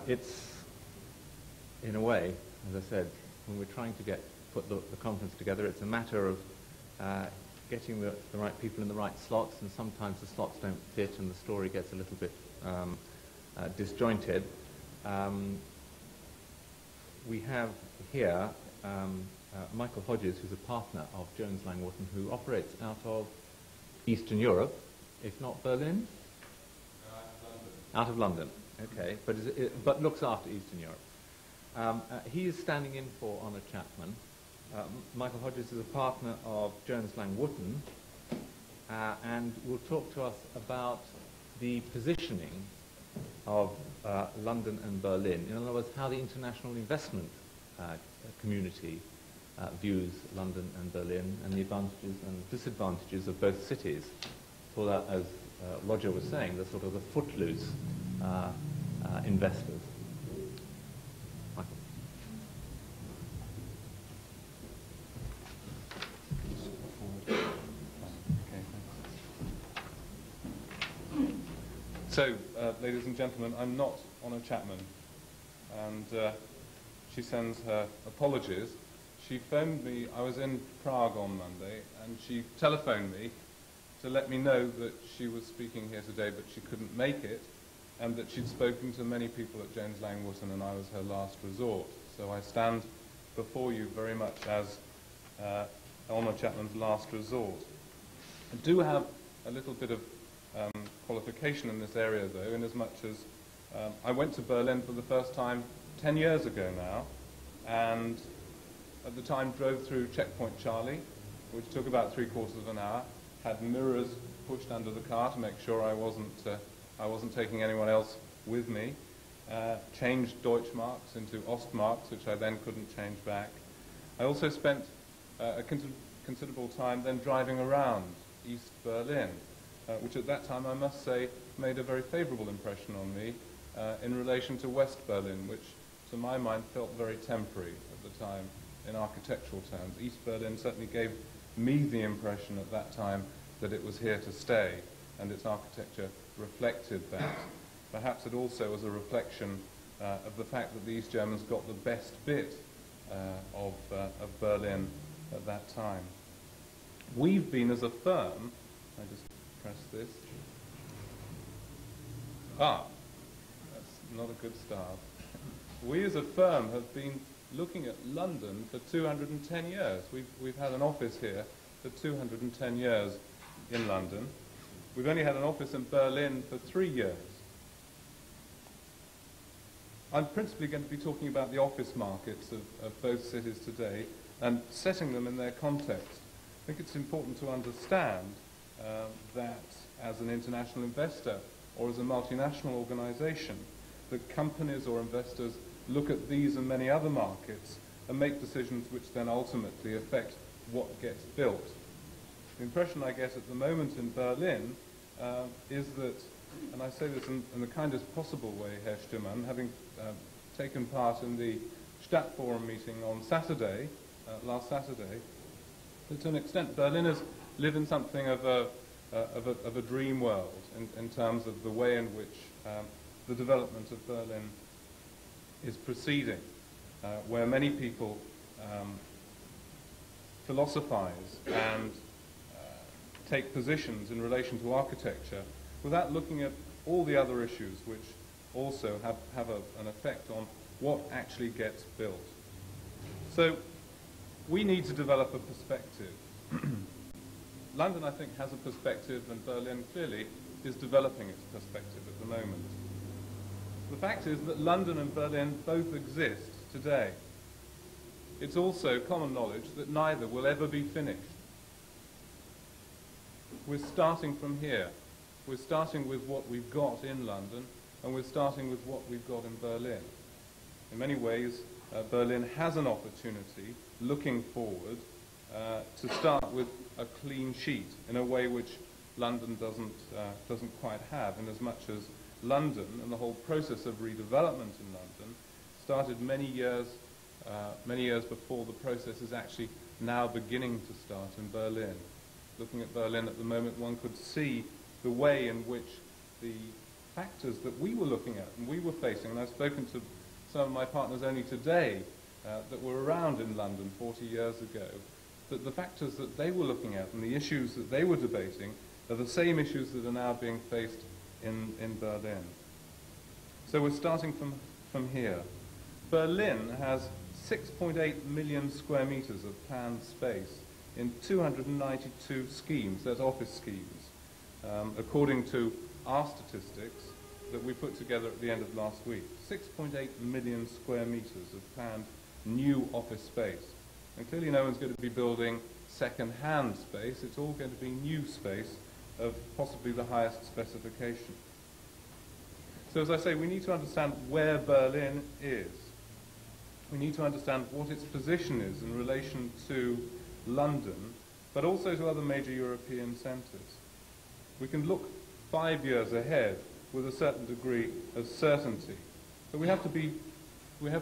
It's, in a way, as I said, when we're trying to put the conference together, it's a matter of getting the right people in the right slots, and sometimes the slots don't fit and the story gets a little bit disjointed. We have here Michael Hodges, who's a partner of Jones Lang Wooton, who operates out of Eastern Europe, if not Berlin? Out of London. Okay, but looks after Eastern Europe. He is standing in for Honor Chapman. Michael Hodges is a partner of Jones Lang Wooton, and will talk to us about the positioning of London and Berlin. In other words, how the international investment community views London and Berlin, and the advantages and disadvantages of both cities. For that, as Roger was saying, the sort of the footloose investors. Michael. So, ladies and gentlemen, I'm not Honor Chapman, and she sends her apologies. She phoned me, I was in Prague on Monday, and she telephoned me to let me know that she was speaking here today, but she couldn't make it, and that she'd spoken to many people at Jones Lang Wooton, and I was her last resort. So I stand before you very much as Honor Chapman's last resort. I do have a little bit of qualification in this area, though, in as much as I went to Berlin for the first time 10 years ago now, and at the time drove through Checkpoint Charlie, which took about 3/4 of an hour, had mirrors pushed under the car to make sure I wasn't taking anyone else with me, changed Deutschmarks into Ostmarks, which I then couldn't change back. I also spent a considerable time then driving around East Berlin, which at that time, I must say, made a very favourable impression on me in relation to West Berlin, which, to my mind, felt very temporary at the time in architectural terms. East Berlin certainly gave me the impression at that time that it was here to stay, and its architecture reflected that. Perhaps it also was a reflection of the fact that the East Germans got the best bit of Berlin at that time. We've been, as a firm, I just press this. That's not a good start. We as a firm have been looking at London for 210 years. We've had an office here for 210 years in London. We've only had an office in Berlin for 3 years. I'm principally going to be talking about the office markets of both cities today and setting them in their context. I think it's important to understand that as an international investor or as a multinational organization, that companies or investors look at these and many other markets and make decisions which then ultimately affect what gets built. The impression I get at the moment in Berlin is that, and I say this in the kindest possible way, Herr Stimmann, having taken part in the Stadtforum meeting on Saturday, last Saturday, that to an extent Berliners live in something of a dream world in terms of the way in which the development of Berlin is proceeding, where many people philosophize and take positions in relation to architecture without looking at all the other issues which also have an effect on what actually gets built. So we need to develop a perspective. London, I think, has a perspective, and Berlin clearly is developing its perspective at the moment. The fact is that London and Berlin both exist today. It's also common knowledge that neither will ever be finished. We're starting from here. We're starting with what we've got in London, and we're starting with what we've got in Berlin. In many ways, Berlin has an opportunity, looking forward, to start with a clean sheet in a way which London doesn't quite have, in as much as London and the whole process of redevelopment in London started many years before the process is actually now beginning to start in Berlin. Looking at Berlin at the moment, one could see the way in which the factors that we were looking at and we were facing, and I've spoken to some of my partners only today that were around in London 40 years ago, that the factors that they were looking at and the issues that they were debating are the same issues that are now being faced in Berlin. So we're starting from here. Berlin has 6.8 million square meters of planned space in 292 schemes, that's office schemes, according to our statistics that we put together at the end of last week. 6.8 million square meters of planned new office space. And clearly no one's going to be building second-hand space, it's all going to be new space of possibly the highest specification. So as I say, we need to understand where Berlin is. We need to understand what its position is in relation to London, but also to other major European centres. We can look 5 years ahead with a certain degree of certainty, but we have to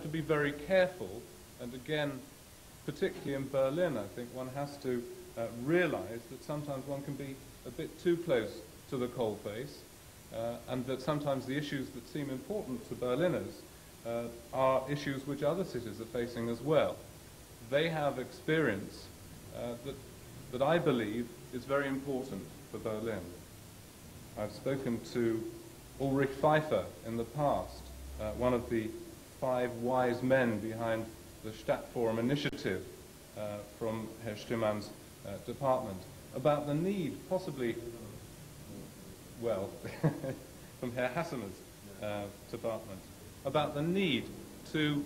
be very careful, and again, particularly in Berlin, I think one has to realise that sometimes one can be a bit too close to the coalface, and that sometimes the issues that seem important to Berliners are issues which other cities are facing as well. They have experience that I believe is very important for Berlin. I've spoken to Ulrich Pfeiffer in the past, one of the 5 wise men behind the Stadtforum initiative from Herr Stimmann's department, about the need, possibly, well, from Herr Hassener's department, about the need to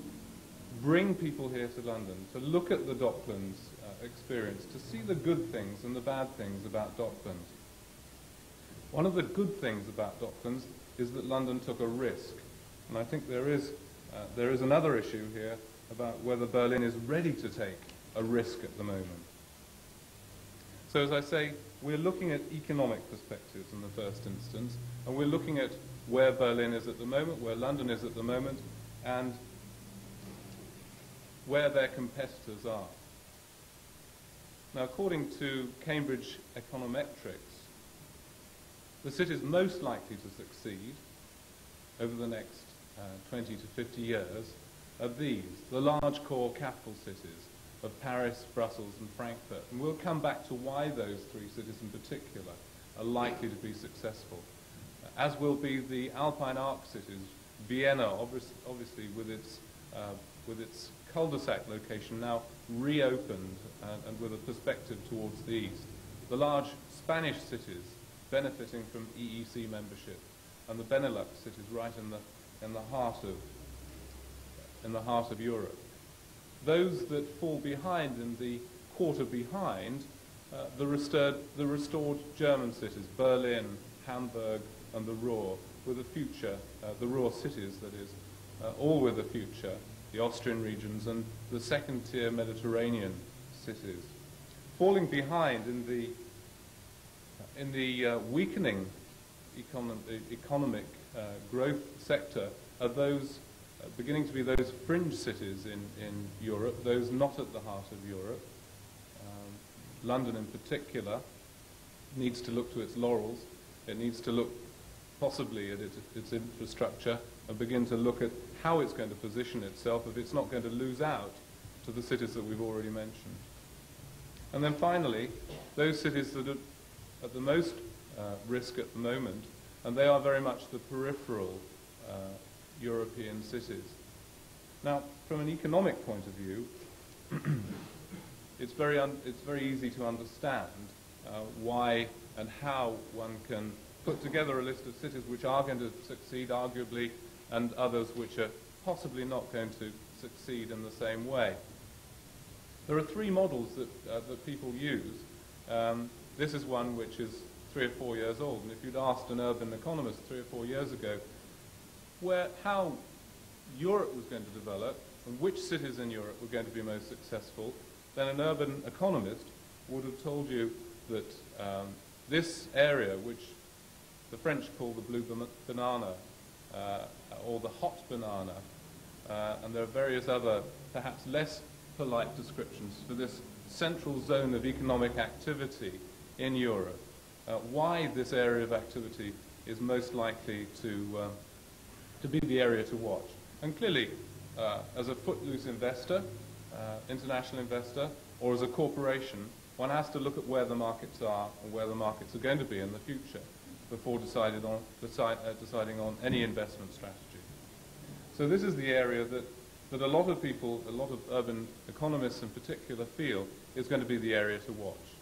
bring people here to London, to look at the Docklands experience, to see the good things and the bad things about Docklands. One of the good things about Docklands is that London took a risk, and I think there is another issue here about whether Berlin is ready to take a risk at the moment. So as I say, we're looking at economic perspectives in the first instance, and we're looking at where Berlin is at the moment, where London is at the moment, and where their competitors are. Now, according to Cambridge Econometrics, the cities most likely to succeed over the next 20 to 50 years are these, the large core capital cities of Paris, Brussels and Frankfurt. And we'll come back to why those three cities in particular are likely to be successful, as will be the Alpine Arc cities, Vienna, obviously with its cul-de-sac location now reopened and with a perspective towards the east. The large Spanish cities benefiting from EEC membership, and the Benelux cities right in the heart of Europe. Those that fall behind in the quarter behind, the restored German cities, Berlin, Hamburg, and the Ruhr, with a future, the Ruhr cities, that is, all with a future, the Austrian regions, and the second-tier Mediterranean cities. Falling behind in the weakening economic growth sector are those beginning to be those fringe cities in Europe, those not at the heart of Europe. London in particular needs to look to its laurels. It needs to look possibly at its infrastructure and begin to look at how it's going to position itself if it's not going to lose out to the cities that we've already mentioned. And then finally, those cities that are at the most risk at the moment, and they are very much the peripheral European cities. Now, from an economic point of view, it's very easy to understand why and how one can put together a list of cities which are going to succeed, arguably, and others which are possibly not going to succeed in the same way. There are three models that people use. This is one which is 3 or 4 years old, and if you'd asked an urban economist 3 or 4 years ago how Europe was going to develop and which cities in Europe were going to be most successful, then an urban economist would have told you that this area, which the French call the blue banana, or the hot banana, and there are various other perhaps less polite descriptions for this central zone of economic activity in Europe, why this area of activity is most likely to be the area to watch. And clearly, as a footloose investor, international investor, or as a corporation, one has to look at where the markets are and where the markets are going to be in the future before deciding on any investment strategy. So this is the area that a lot of people, a lot of urban economists in particular, feel is going to be the area to watch,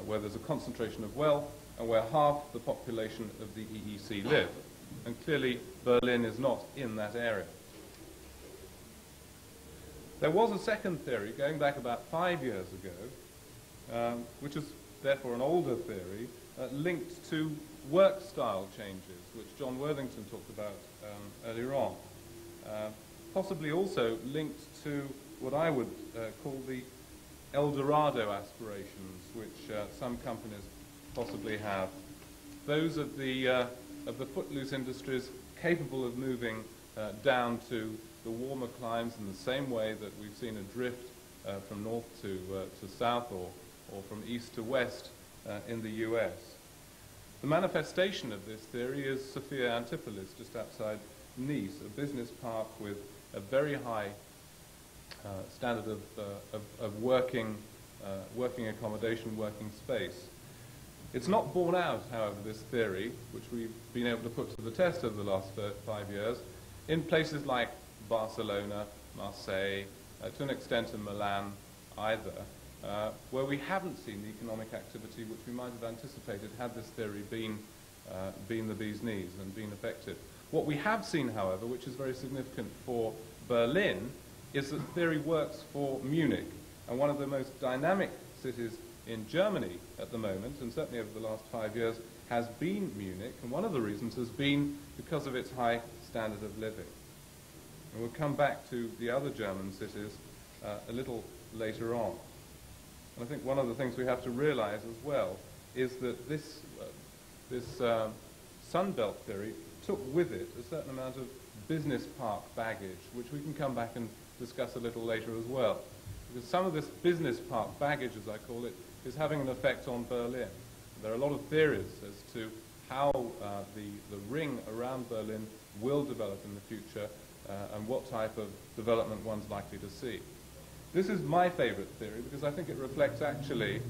where there's a concentration of wealth and where half the population of the EEC live. And clearly, Berlin is not in that area. There was a second theory going back about 5 years ago, which is therefore an older theory, linked to work style changes, which John Worthington talked about earlier on. Possibly also linked to what I would call the El Dorado aspirations, which some companies possibly have. Those of the footloose industries capable of moving down to the warmer climes in the same way that we've seen a drift from north to south or from east to west in the US. The manifestation of this theory is Sophia Antipolis, just outside Nice, a business park with a very high standard of working accommodation, working space. It's not borne out, however, this theory, which we've been able to put to the test over the last 5 years, in places like Barcelona, Marseille, to an extent in Milan either, where we haven't seen the economic activity which we might have anticipated had this theory been the bee's knees and been effective. What we have seen, however, which is very significant for Berlin, is that the theory works for Munich, and one of the most dynamic cities in Germany at the moment, and certainly over the last 5 years, has been Munich, and one of the reasons has been because of its high standard of living. And we'll come back to the other German cities a little later on. And I think one of the things we have to realize as well is that this Sunbelt theory took with it a certain amount of business park baggage, which we can come back and discuss a little later as well. Because some of this business park baggage, as I call it, is having an effect on Berlin. There are a lot of theories as to how the ring around Berlin will develop in the future and what type of development one's likely to see. This is my favorite theory because I think it reflects actually,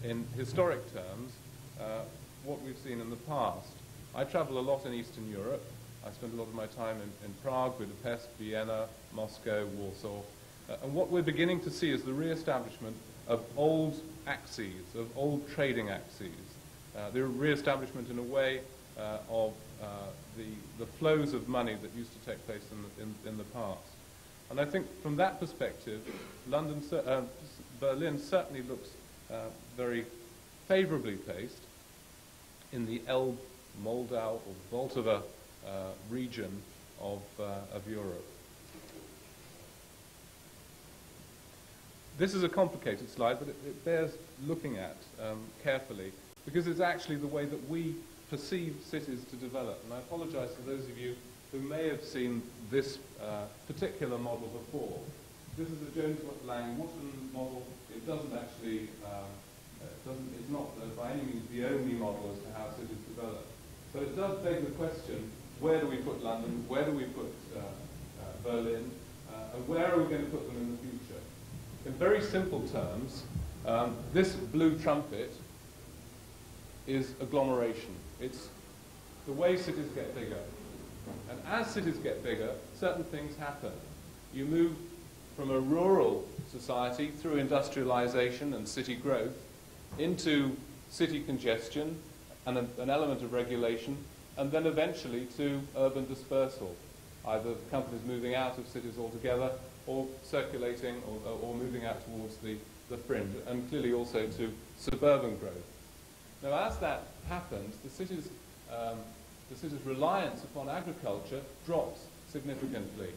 in historic terms, what we've seen in the past. I travel a lot in Eastern Europe. I spend a lot of my time in Prague, Budapest, Vienna, Moscow, Warsaw. And what we're beginning to see is the re-establishment of old axes, of old trading axes. The re-establishment in a way of the flows of money that used to take place in the past. And I think from that perspective, Berlin certainly looks very favorably placed in the Elbe, Moldau, or Voltova region of Europe. This is a complicated slide, but it bears looking at carefully, because it's actually the way that we perceive cities to develop. And I apologize to those of you who may have seen this particular model before. This is a Jones Lang Wooton model. It doesn't actually, it's not by any means the only model as to how cities develop. So it does beg the question, where do we put London, where do we put Berlin, and where are we going to put them in the future? In very simple terms, this blue trumpet is agglomeration. It's the way cities get bigger. And as cities get bigger, certain things happen. You move from a rural society through industrialization and city growth into city congestion and an element of regulation, and then eventually to urban dispersal, either companies moving out of cities altogether or circulating or moving out towards the fringe, and clearly also to suburban growth. Now, as that happens, the city's reliance upon agriculture drops significantly,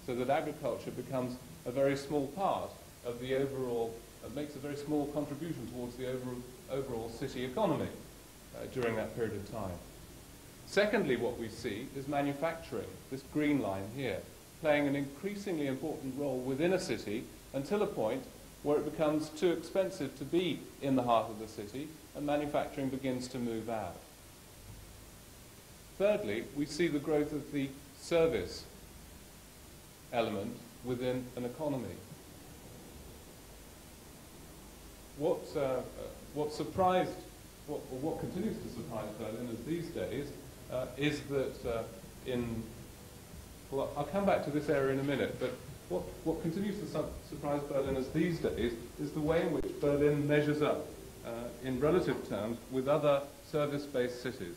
so that agriculture becomes a very small part of the overall, makes a very small contribution towards the overall city economy during that period of time. Secondly, what we see is manufacturing, this green line here, playing an increasingly important role within a city until a point where it becomes too expensive to be in the heart of the city and manufacturing begins to move out. Thirdly, we see the growth of the service element within an economy. What continues to surprise Berliners these days is that well, I'll come back to this area in a minute, but what continues to surprise Berliners these days is the way in which Berlin measures up in relative terms with other service-based cities.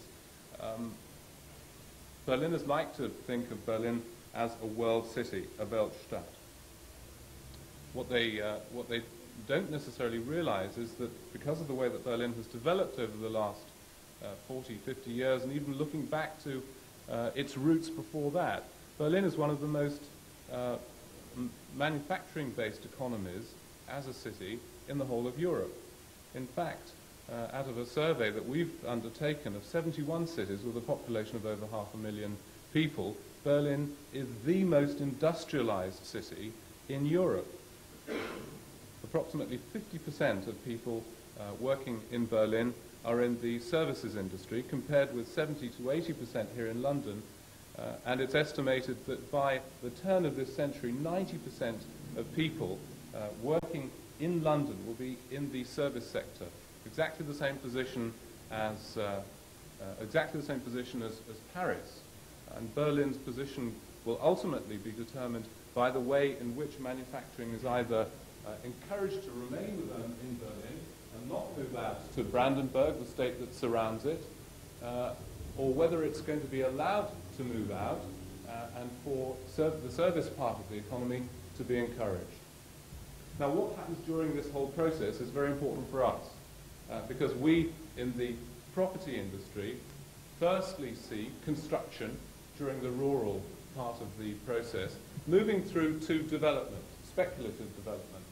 Berliners like to think of Berlin as a world city, a Weltstadt. What they don't necessarily realize is that because of the way that Berlin has developed over the last 40, 50 years, and even looking back to its roots before that, Berlin is one of the most manufacturing-based economies as a city in the whole of Europe. In fact, out of a survey that we've undertaken of 71 cities with a population of over 500,000 people, Berlin is the most industrialized city in Europe. Approximately 50% of people working in Berlin are in the services industry, compared with 70 to 80% here in London. And it's estimated that by the turn of this century, 90% of people working in London will be in the service sector, exactly the same position as Paris. And Berlin's position will ultimately be determined by the way in which manufacturing is either encouraged to remain in Berlin and not move out to Brandenburg, the state that surrounds it, or whether it's going to be allowed to move out and for the service part of the economy to be encouraged. Now, what happens during this whole process is very important for us, because we, in the property industry, firstly see construction during the rural part of the process, moving through to development, speculative development.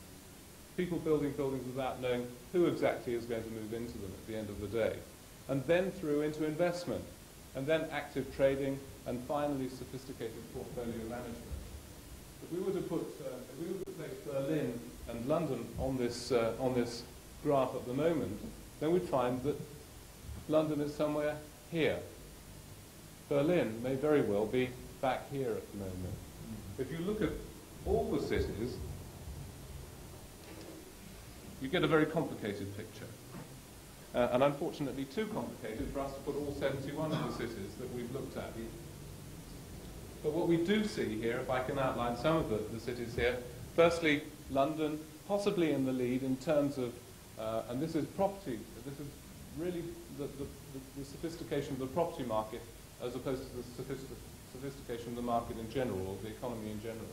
people building buildings without knowing who exactly is going to move into them at the end of the day, and then through into investment, and then active trading, and finally sophisticated portfolio management. If we were to place Berlin and London on this graph at the moment, then we'd find that London is somewhere here. Berlin may very well be back here at the moment. If you look at all the cities, you get a very complicated picture. And unfortunately too complicated for us to put all 71 of the cities that we've looked at. But what we do see here, if I can outline some of the cities here, firstly, London, possibly in the lead in terms of, and this is property, this is really the sophistication of the property market as opposed to the sophistication of the market in general, or the economy in general.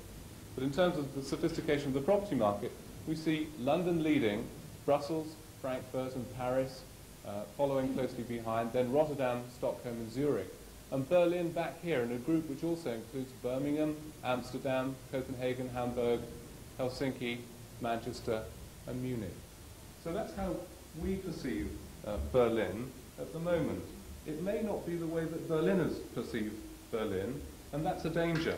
But in terms of the sophistication of the property market, we see London leading, Brussels, Frankfurt and Paris following closely behind, then Rotterdam, Stockholm and Zurich. And Berlin back here in a group which also includes Birmingham, Amsterdam, Copenhagen, Hamburg, Helsinki, Manchester and Munich. So that's how we perceive Berlin at the moment. It may not be the way that Berliners perceive Berlin, and that's a danger.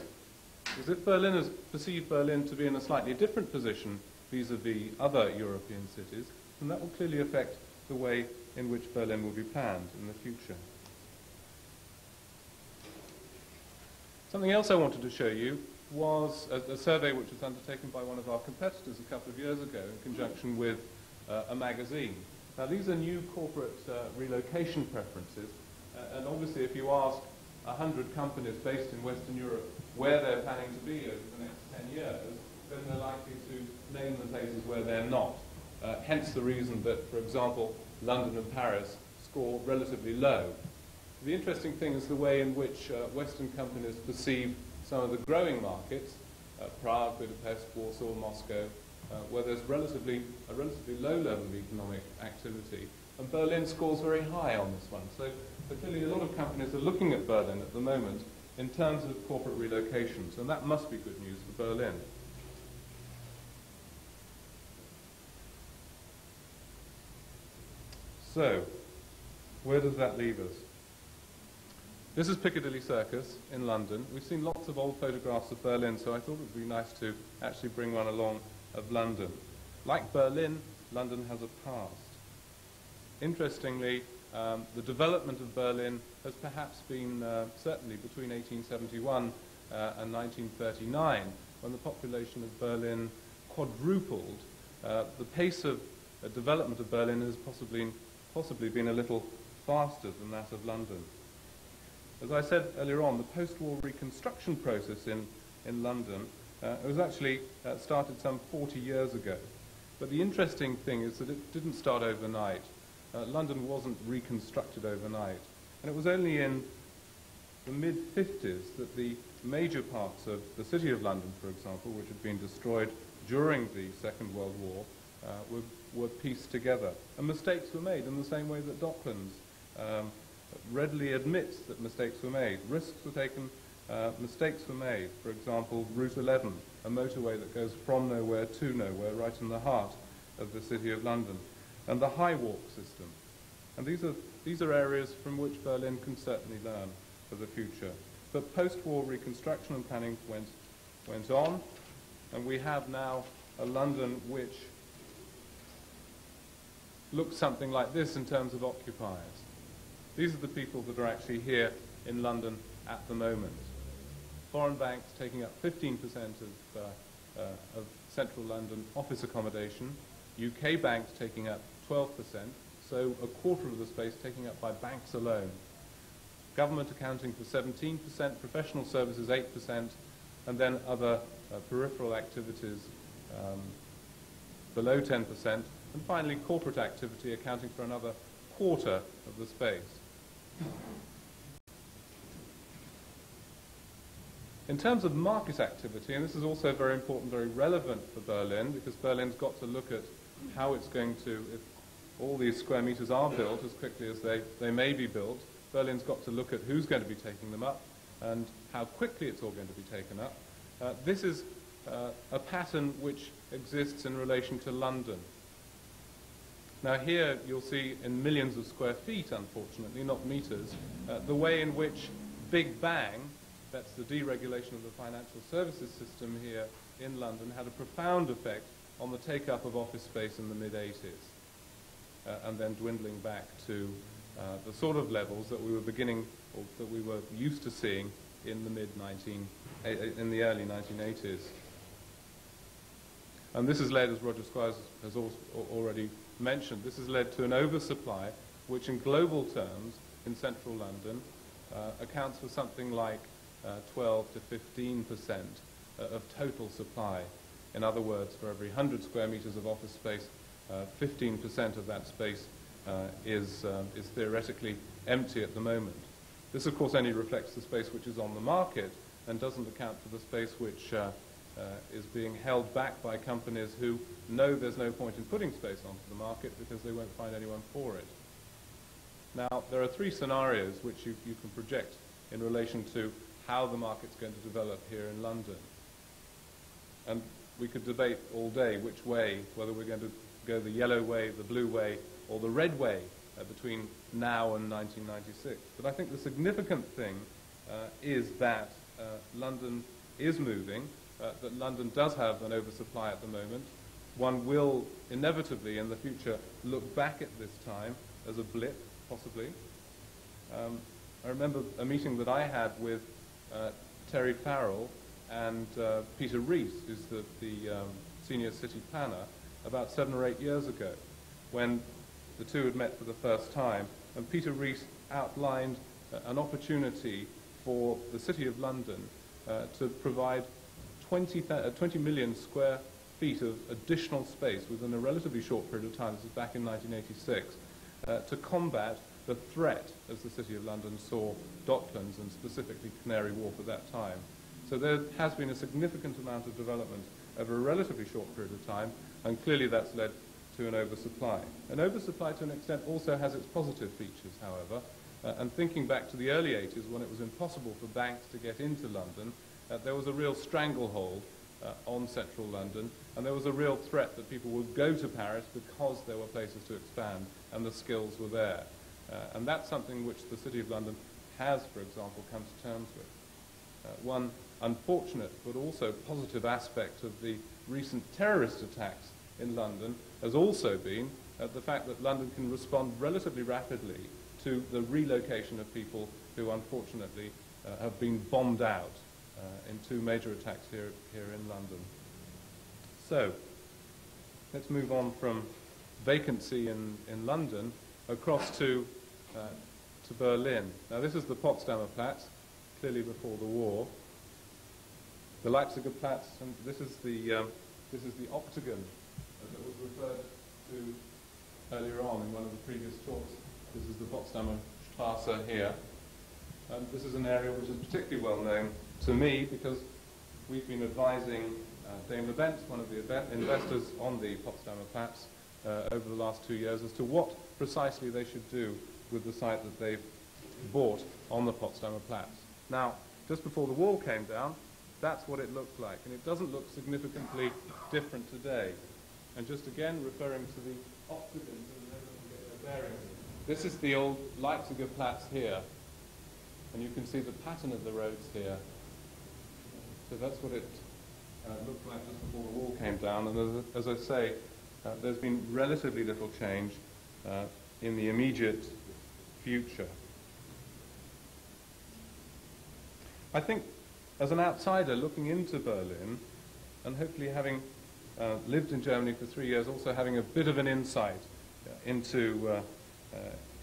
Because if Berliners perceive Berlin to be in a slightly different position vis-à-vis other European cities, then that will clearly affect the way in which Berlin will be planned in the future. Something else I wanted to show you was a survey which was undertaken by one of our competitors a couple of years ago in conjunction with a magazine. Now these are new corporate relocation preferences, and obviously if you ask 100 companies based in Western Europe where they're planning to be over the next 10 years, then they're likely to name the places where they're not. Hence the reason that, for example, London and Paris score relatively low. The interesting thing is the way in which Western companies perceive some of the growing markets, Prague, Budapest, Warsaw, Moscow, where there's a relatively low level of economic activity. And Berlin scores very high on this one. So clearly a lot of companies are looking at Berlin at the moment in terms of corporate relocations, and that must be good news for Berlin. So, where does that leave us? This is Piccadilly Circus in London. We've seen lots of old photographs of Berlin, so I thought it would be nice to actually bring one along of London. Like Berlin, London has a past. Interestingly, the development of Berlin has perhaps been certainly between 1871 and 1939, when the population of Berlin quadrupled. The pace of development of Berlin has possibly been a little faster than that of London. As I said earlier on, the post-war reconstruction process in London was actually started some 40 years ago. But the interesting thing is that it didn't start overnight. London wasn't reconstructed overnight. And it was only in the mid-50s that the major parts of the City of London, for example, which had been destroyed during the Second World War, were pieced together. And mistakes were made in the same way that Docklands readily admits that mistakes were made. Risks were taken, mistakes were made. For example, Route 11, a motorway that goes from nowhere to nowhere, right in the heart of the City of London. And the high walk system. And these are areas from which Berlin can certainly learn for the future. But post-war reconstruction and planning went on, and we have now a London which looks something like this in terms of occupiers. These are the people that are actually here in London at the moment. Foreign banks taking up 15% of central London office accommodation, UK banks taking up 12%, so a quarter of the space taken up by banks alone. Government accounting for 17%, professional services 8%, and then other peripheral activities below 10%, and finally corporate activity accounting for another quarter of the space. In terms of market activity, and this is also very important, very relevant for Berlin, because Berlin's got to look at how it's going to, if all these square meters are built as quickly as they may be built, Berlin's got to look at who's going to be taking them up and how quickly it's all going to be taken up. This is a pattern which exists in relation to London. Now here you'll see in millions of square feet, unfortunately, not meters, the way in which Big Bang, that's the deregulation of the financial services system here in London, had a profound effect on the take-up of office space in the mid-80s, and then dwindling back to the sort of levels that we were beginning, or that we were used to seeing in the in the early 1980s. And this has led, as Roger Squires has also already mentioned, this has led to an oversupply, which in global terms, in central London, accounts for something like 12 to 15% of total supply. In other words, for every 100 square meters of office space, 15% of that space is theoretically empty at the moment. This, of course, only reflects the space which is on the market and doesn't account for the space which is being held back by companies who know there's no point in putting space onto the market because they won't find anyone for it. Now, there are three scenarios which you can project in relation to how the market's going to develop here in London. And we could debate all day which way, whether we're going to go the yellow way, the blue way, or the red way between now and 1996. But I think the significant thing is that London is moving, that London does have an oversupply at the moment. One will inevitably in the future look back at this time as a blip, possibly. I remember a meeting that I had with Terry Farrell and Peter Rees, who's the senior city planner, about 7 or 8 years ago, when the two had met for the first time, and Peter Rees outlined an opportunity for the City of London to provide 20 million square feet of additional space within a relatively short period of time, this is back in 1986, to combat the threat, as the City of London saw Docklands and specifically Canary Wharf at that time. So there has been a significant amount of development over a relatively short period of time, and clearly that's led to an oversupply. An oversupply to an extent also has its positive features, however, and thinking back to the early 80s when it was impossible for banks to get into London, there was a real stranglehold on central London, and there was a real threat that people would go to Paris because there were places to expand and the skills were there. And that's something which the City of London has, for example, come to terms with. One unfortunate but also positive aspect of the recent terrorist attacks in London has also been the fact that London can respond relatively rapidly to the relocation of people who unfortunately have been bombed out in 2 major attacks here in London. So, let's move on from vacancy in London across to Berlin. Now this is the Potsdamer Platz, clearly before the war. The Leipziger Platz, and this is the octagon that was referred to earlier on in one of the previous talks. This is the Potsdamer Straße here. And this is an area which is particularly well known to me because we've been advising Daimler-Benz, one of the investors on the Potsdamer Platz, over the last 2 years as to what precisely they should do with the site that they've bought on the Potsdamer Platz. Now, just before the wall came down, that's what it looked like, and it doesn't look significantly different today. And just again, referring to the octagon, so that everyone can get their bearings, this is the old Leipziger Platz here, and you can see the pattern of the roads here. So that's what it looked like just before the wall came down, and as I say, there's been relatively little change in the immediate future. I think as an outsider looking into Berlin, and hopefully having lived in Germany for 3 years, also having a bit of an insight into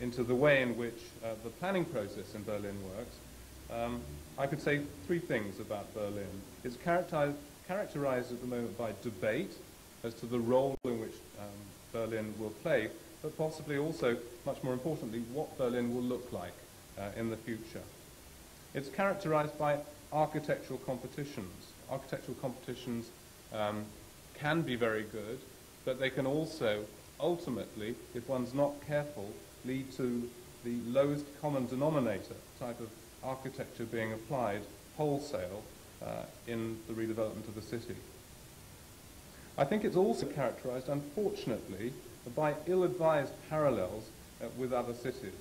the way in which the planning process in Berlin works, I could say 3 things about Berlin. It's characterized at the moment by debate as to the role in which Berlin will play, but possibly also, much more importantly, what Berlin will look like in the future. It's characterized by architectural competitions. Architectural competitions can be very good, but they can also, ultimately, if one's not careful, lead to the lowest common denominator type of architecture being applied wholesale in the redevelopment of the city. I think it's also characterized, unfortunately, by ill-advised parallels with other cities.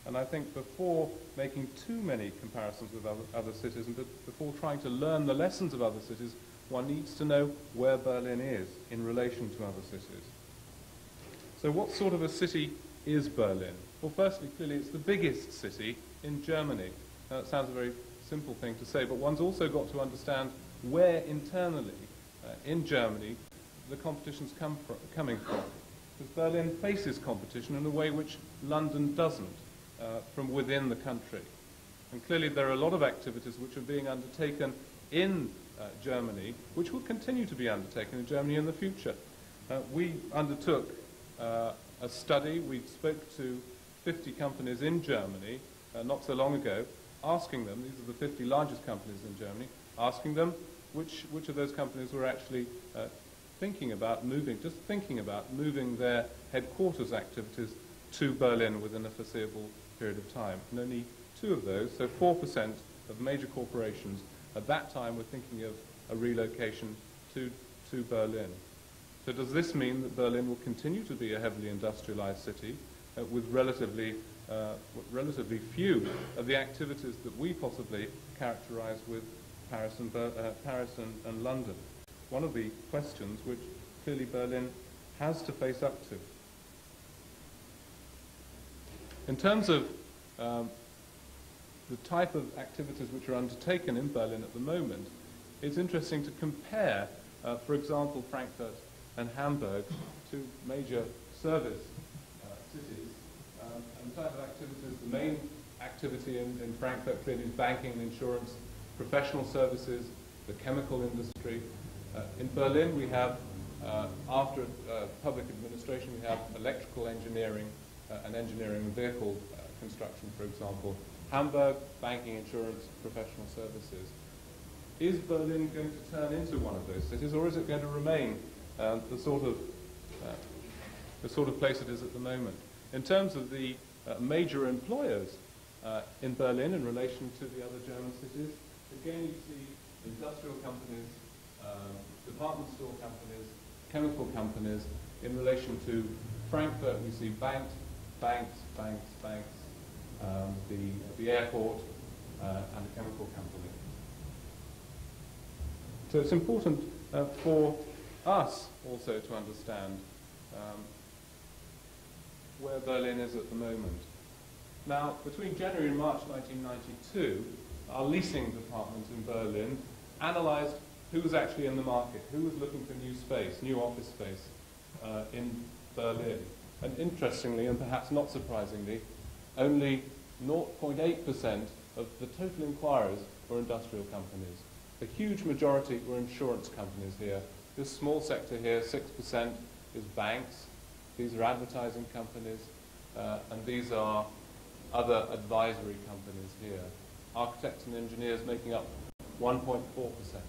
And I think before making too many comparisons with other cities and before trying to learn the lessons of other cities, one needs to know where Berlin is in relation to other cities. So what sort of a city is Berlin? Well, firstly, clearly it's the biggest city in Germany. Now, that sounds a very simple thing to say, but one's also got to understand where internally in Germany the competition's coming from. Because Berlin faces competition in a way which London doesn't, from within the country. And clearly there are a lot of activities which are being undertaken in Germany, which will continue to be undertaken in Germany in the future. We undertook a study. We spoke to 50 companies in Germany not so long ago, asking them, these are the 50 largest companies in Germany, asking them which of those companies were actually thinking about moving their headquarters activities to Berlin within a foreseeable period of time. And only 2 of those, so 4% of major corporations at that time were thinking of a relocation to Berlin. So does this mean that Berlin will continue to be a heavily industrialized city with relatively few of the activities that we possibly characterize with Paris and London? One of the questions which clearly Berlin has to face up to. In terms of the type of activities which are undertaken in Berlin at the moment, it's interesting to compare, for example, Frankfurt and Hamburg, 2 major service cities. And the type of activities, the main activity in Frankfurt clearly is banking and insurance, professional services, the chemical industry. In Berlin we have, after public administration, we have electrical engineering and engineering and vehicle construction, for example. Hamburg, banking, insurance, professional services. Is Berlin going to turn into one of those cities, or is it going to remain the sort of place it is at the moment? In terms of the major employers in Berlin in relation to the other German cities, again you see industrial companies, department store companies, chemical companies. In relation to Frankfurt, we see banks, the airport, and a chemical company. So it's important for us also to understand where Berlin is at the moment. Now, between January and March 1992, our leasing department in Berlin analysed who was actually in the market, who was looking for new space, new office space in Berlin. And interestingly, and perhaps not surprisingly, only 0.8% of the total inquiries were industrial companies. A huge majority were insurance companies here. This small sector here, 6%, is banks. These are advertising companies, and these are other advisory companies here. Architects and engineers making up 1.4%.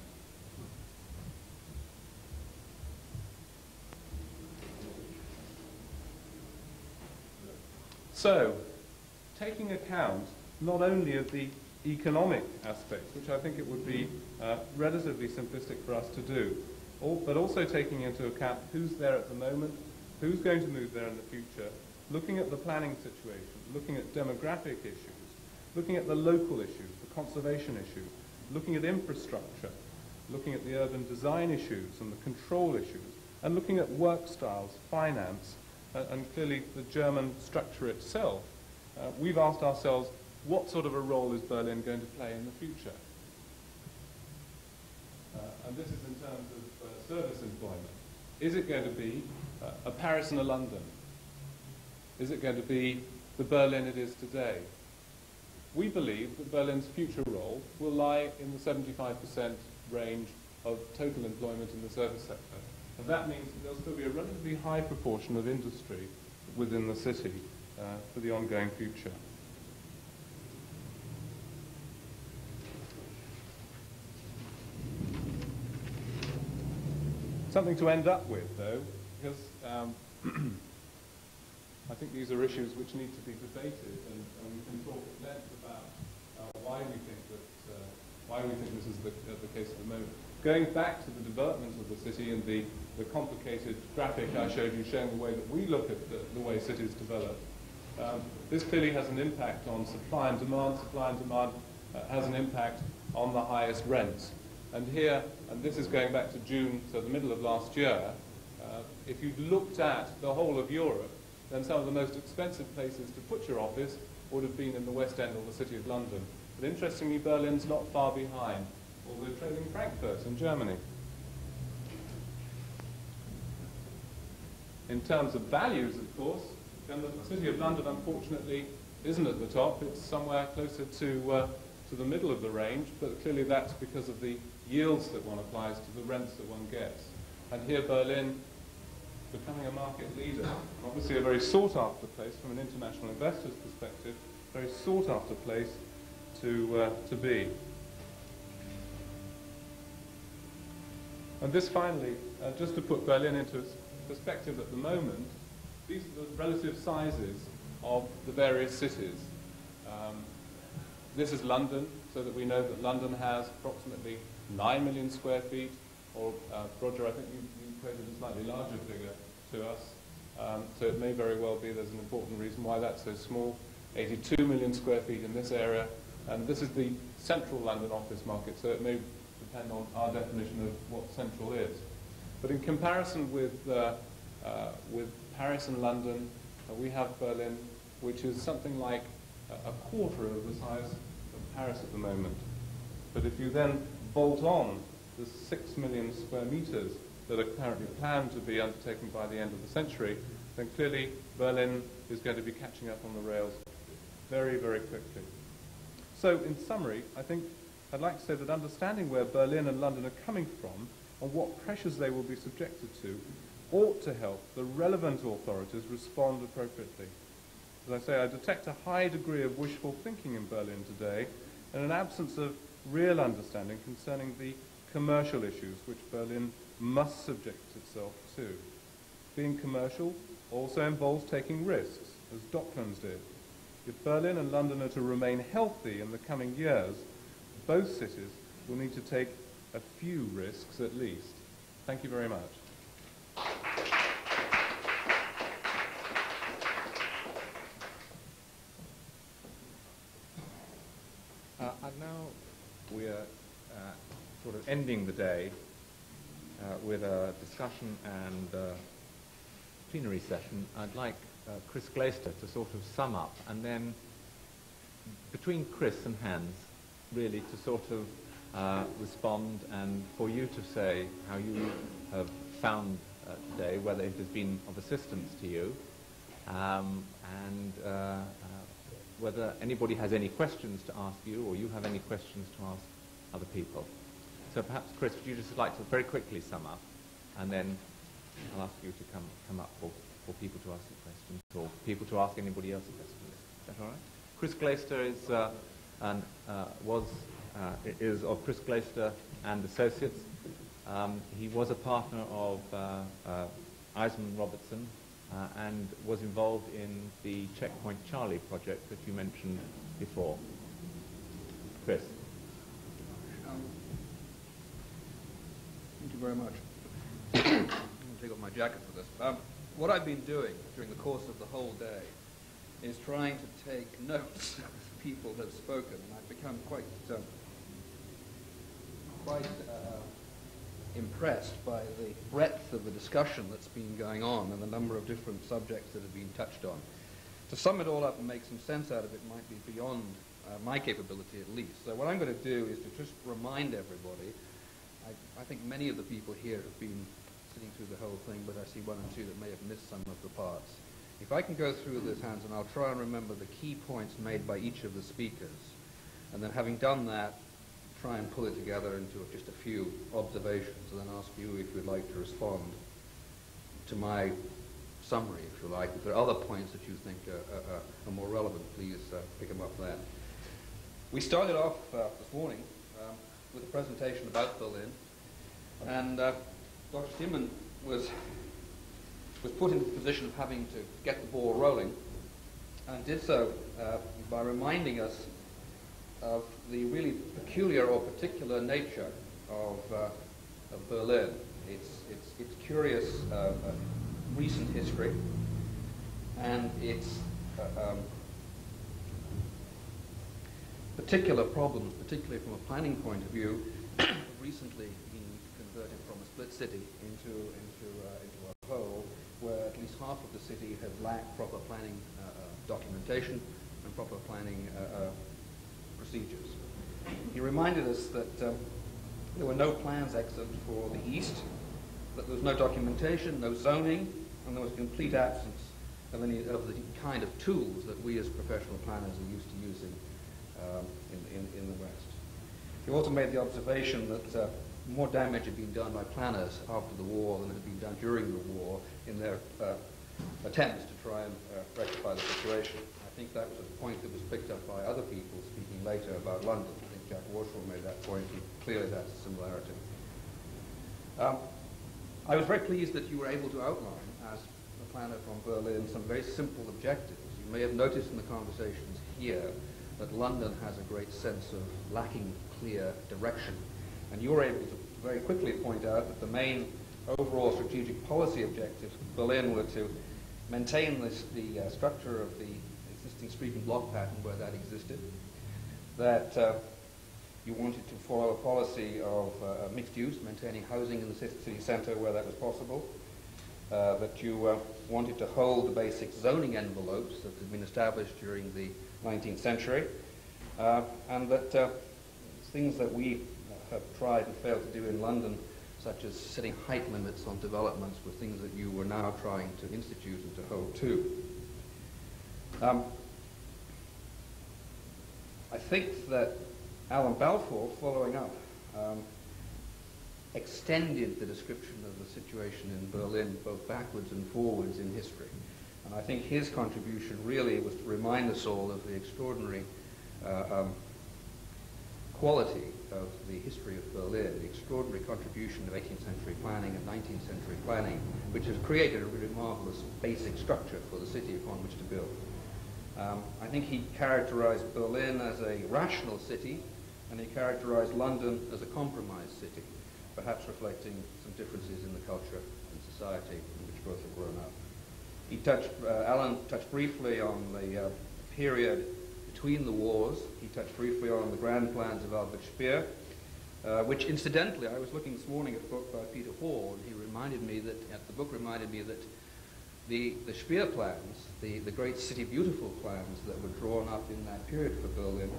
So, taking account not only of the economic aspects, which I think it would be relatively simplistic for us to do, but also taking into account who's there at the moment, who's going to move there in the future, looking at the planning situation, looking at demographic issues, looking at the local issues, the conservation issues, looking at infrastructure, looking at the urban design issues and the control issues, and looking at work styles, finance, and clearly the German structure itself. We've asked ourselves, what sort of a role is Berlin going to play in the future? And this is in terms of service employment. Is it going to be a Paris and a London? Is it going to be the Berlin it is today? We believe that Berlin's future role will lie in the 75% range of total employment in the service sector. And that means that there'll still be a relatively high proportion of industry within the city for the ongoing future. Something to end up with, though, because I think these are issues which need to be debated, and we can talk at length about why we think why we think this is the case at the moment. Going back to the development of the city and the complicated graphic I showed you showing the way that we look at the way cities develop, this clearly has an impact on supply and demand. Supply and demand has an impact on the highest rents. And here, and this is going back to June, so the middle of last year, if you looked at the whole of Europe, then some of the most expensive places to put your office would have been in the West End or the City of London. But interestingly, Berlin's not far behind, although trailing Frankfurt in Germany. In terms of values, of course, then the City of London, unfortunately, isn't at the top. It's somewhere closer to the middle of the range, but clearly that's because of the yields that one applies to the rents that one gets. And here Berlin, becoming a market leader, obviously a very sought-after place from an international investor's perspective, very sought-after place to be. And this finally, just to put Berlin into perspective at the moment, these are the relative sizes of the various cities. This is London, so that we know that London has approximately 9 million square feet, or Roger, I think you quoted a slightly larger figure to us, so it may very well be there's an important reason why that's so small. 82 million square feet in this area, and this is the central London office market, so it may depend on our definition of what central is. But in comparison with Paris and London, we have Berlin, which is something like a quarter of the size of Paris at the moment. But if you then bolt on the 6 million square meters that are currently planned to be undertaken by the end of the century, then clearly Berlin is going to be catching up on the rails very, very quickly. So in summary, I think I'd like to say that understanding where Berlin and London are coming from and what pressures they will be subjected to ought to help the relevant authorities respond appropriately. As I say, I detect a high degree of wishful thinking in Berlin today and an absence of real understanding concerning the commercial issues which Berlin must subject itself to. Being commercial also involves taking risks, as Docklands did. If Berlin and London are to remain healthy in the coming years, both cities will need to take a few risks at least. Thank you very much. And now we're sort of ending the day with a discussion and plenary session. I'd like Chris Glaister to sort of sum up, and then between Chris and Hans, really to sort of respond, and for you to say how you have found today, whether it has been of assistance to you, and whether anybody has any questions to ask you, or you have any questions to ask other people. So perhaps, Chris, would you just like to very quickly sum up, and then I'll ask you to come up for people to ask you questions, or people to ask anybody else questions. Is that all right? Chris Glaister is of Chris Glaister and Associates. He was a partner of Eisman Robertson and was involved in the Checkpoint Charlie project that you mentioned before. Chris. Thank you very much. I'm going to take off my jacket for this. What I've been doing during the course of the whole day is trying to take notes as people have spoken, and I've become quite impressed by the breadth of the discussion that's been going on and the number of different subjects that have been touched on. To sum it all up and make some sense out of it might be beyond my capability at least. So what I'm going to do is to just remind everybody, I think many of the people here have been sitting through the whole thing, but I see one or two that may have missed some of the parts. If I can go through this, Hans, and I'll try and remember the key points made by each of the speakers, and then having done that, try and pull it together into just a few observations, and then ask you if you'd like to respond to my summary, if you like. If there are other points that you think are more relevant, please pick them up then. We started off this morning with a presentation about Berlin, and Dr. Stimmann was put into the position of having to get the ball rolling, and did so by reminding us of the really peculiar or particular nature of Berlin. Its curious recent history and its particular problems, particularly from a planning point of view, have recently been converted from a split city into a whole, where at least half of the city has lacked proper planning documentation and proper planning procedures. He reminded us that there were no plans extant for the east, that there was no documentation, no zoning, and there was a complete absence of any of the kind of tools that we as professional planners are used to using in the West. He also made the observation that more damage had been done by planners after the war than had been done during the war in their attempts to try and rectify the situation. I think that was a point that was picked up by other people speaking later about London. I think Jack Warshaw made that point, and clearly that's a similarity. I was very pleased that you were able to outline, as a planner from Berlin, some very simple objectives. You may have noticed in the conversations here that London has a great sense of lacking clear direction. And you were able to very quickly point out that the main overall strategic policy objectives of Berlin were to maintain the structure of the existing street and block pattern where that existed, that you wanted to follow a policy of mixed use, maintaining housing in the city centre where that was possible, that you wanted to hold the basic zoning envelopes that had been established during the 19th century, and that things that we have tried and failed to do in London, such as setting height limits on developments, were things that you were now trying to institute and to hold to. I think that Alan Balfour, following up, extended the description of the situation in Berlin both backwards and forwards in history. And I think his contribution really was to remind us all of the extraordinary quality of the history of Berlin, the extraordinary contribution of 18th century planning and 19th century planning, which has created a really marvelous basic structure for the city upon which to build. I think he characterized Berlin as a rational city, and he characterized London as a compromised city, perhaps reflecting some differences in the culture and society in which both have grown up. Alan touched briefly on the period between the wars. He touched briefly on the grand plans of Albert Speer, which incidentally, I was looking this morning at a book by Peter Hall, and the book reminded me that the Speer plans, the great City Beautiful plans that were drawn up in that period for Berlin,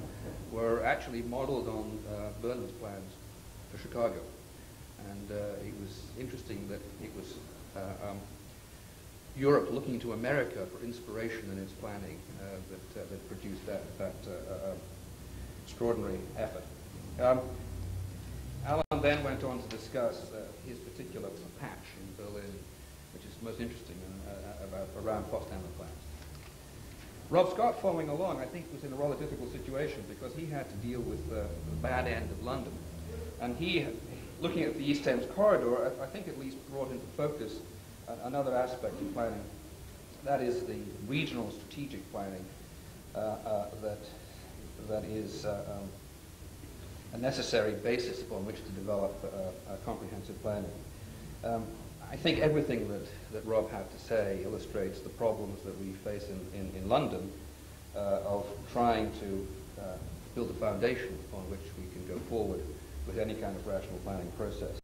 were actually modeled on Bernard's plans for Chicago. And it was interesting that it was Europe looking to America for inspiration in its planning that produced that extraordinary effort. Alan then went on to discuss his particular patch in Berlin, which is most interesting around Potsdamer plans. Rob Scott, following along, I think was in a rather difficult situation because he had to deal with the bad end of London. And he, looking at the East Thames corridor, I think at least brought into focus another aspect of planning. That is the regional strategic planning that is a necessary basis upon which to develop comprehensive planning. I think everything that Rob had to say illustrates the problems that we face in London of trying to build a foundation upon which we can go forward with any kind of rational planning process.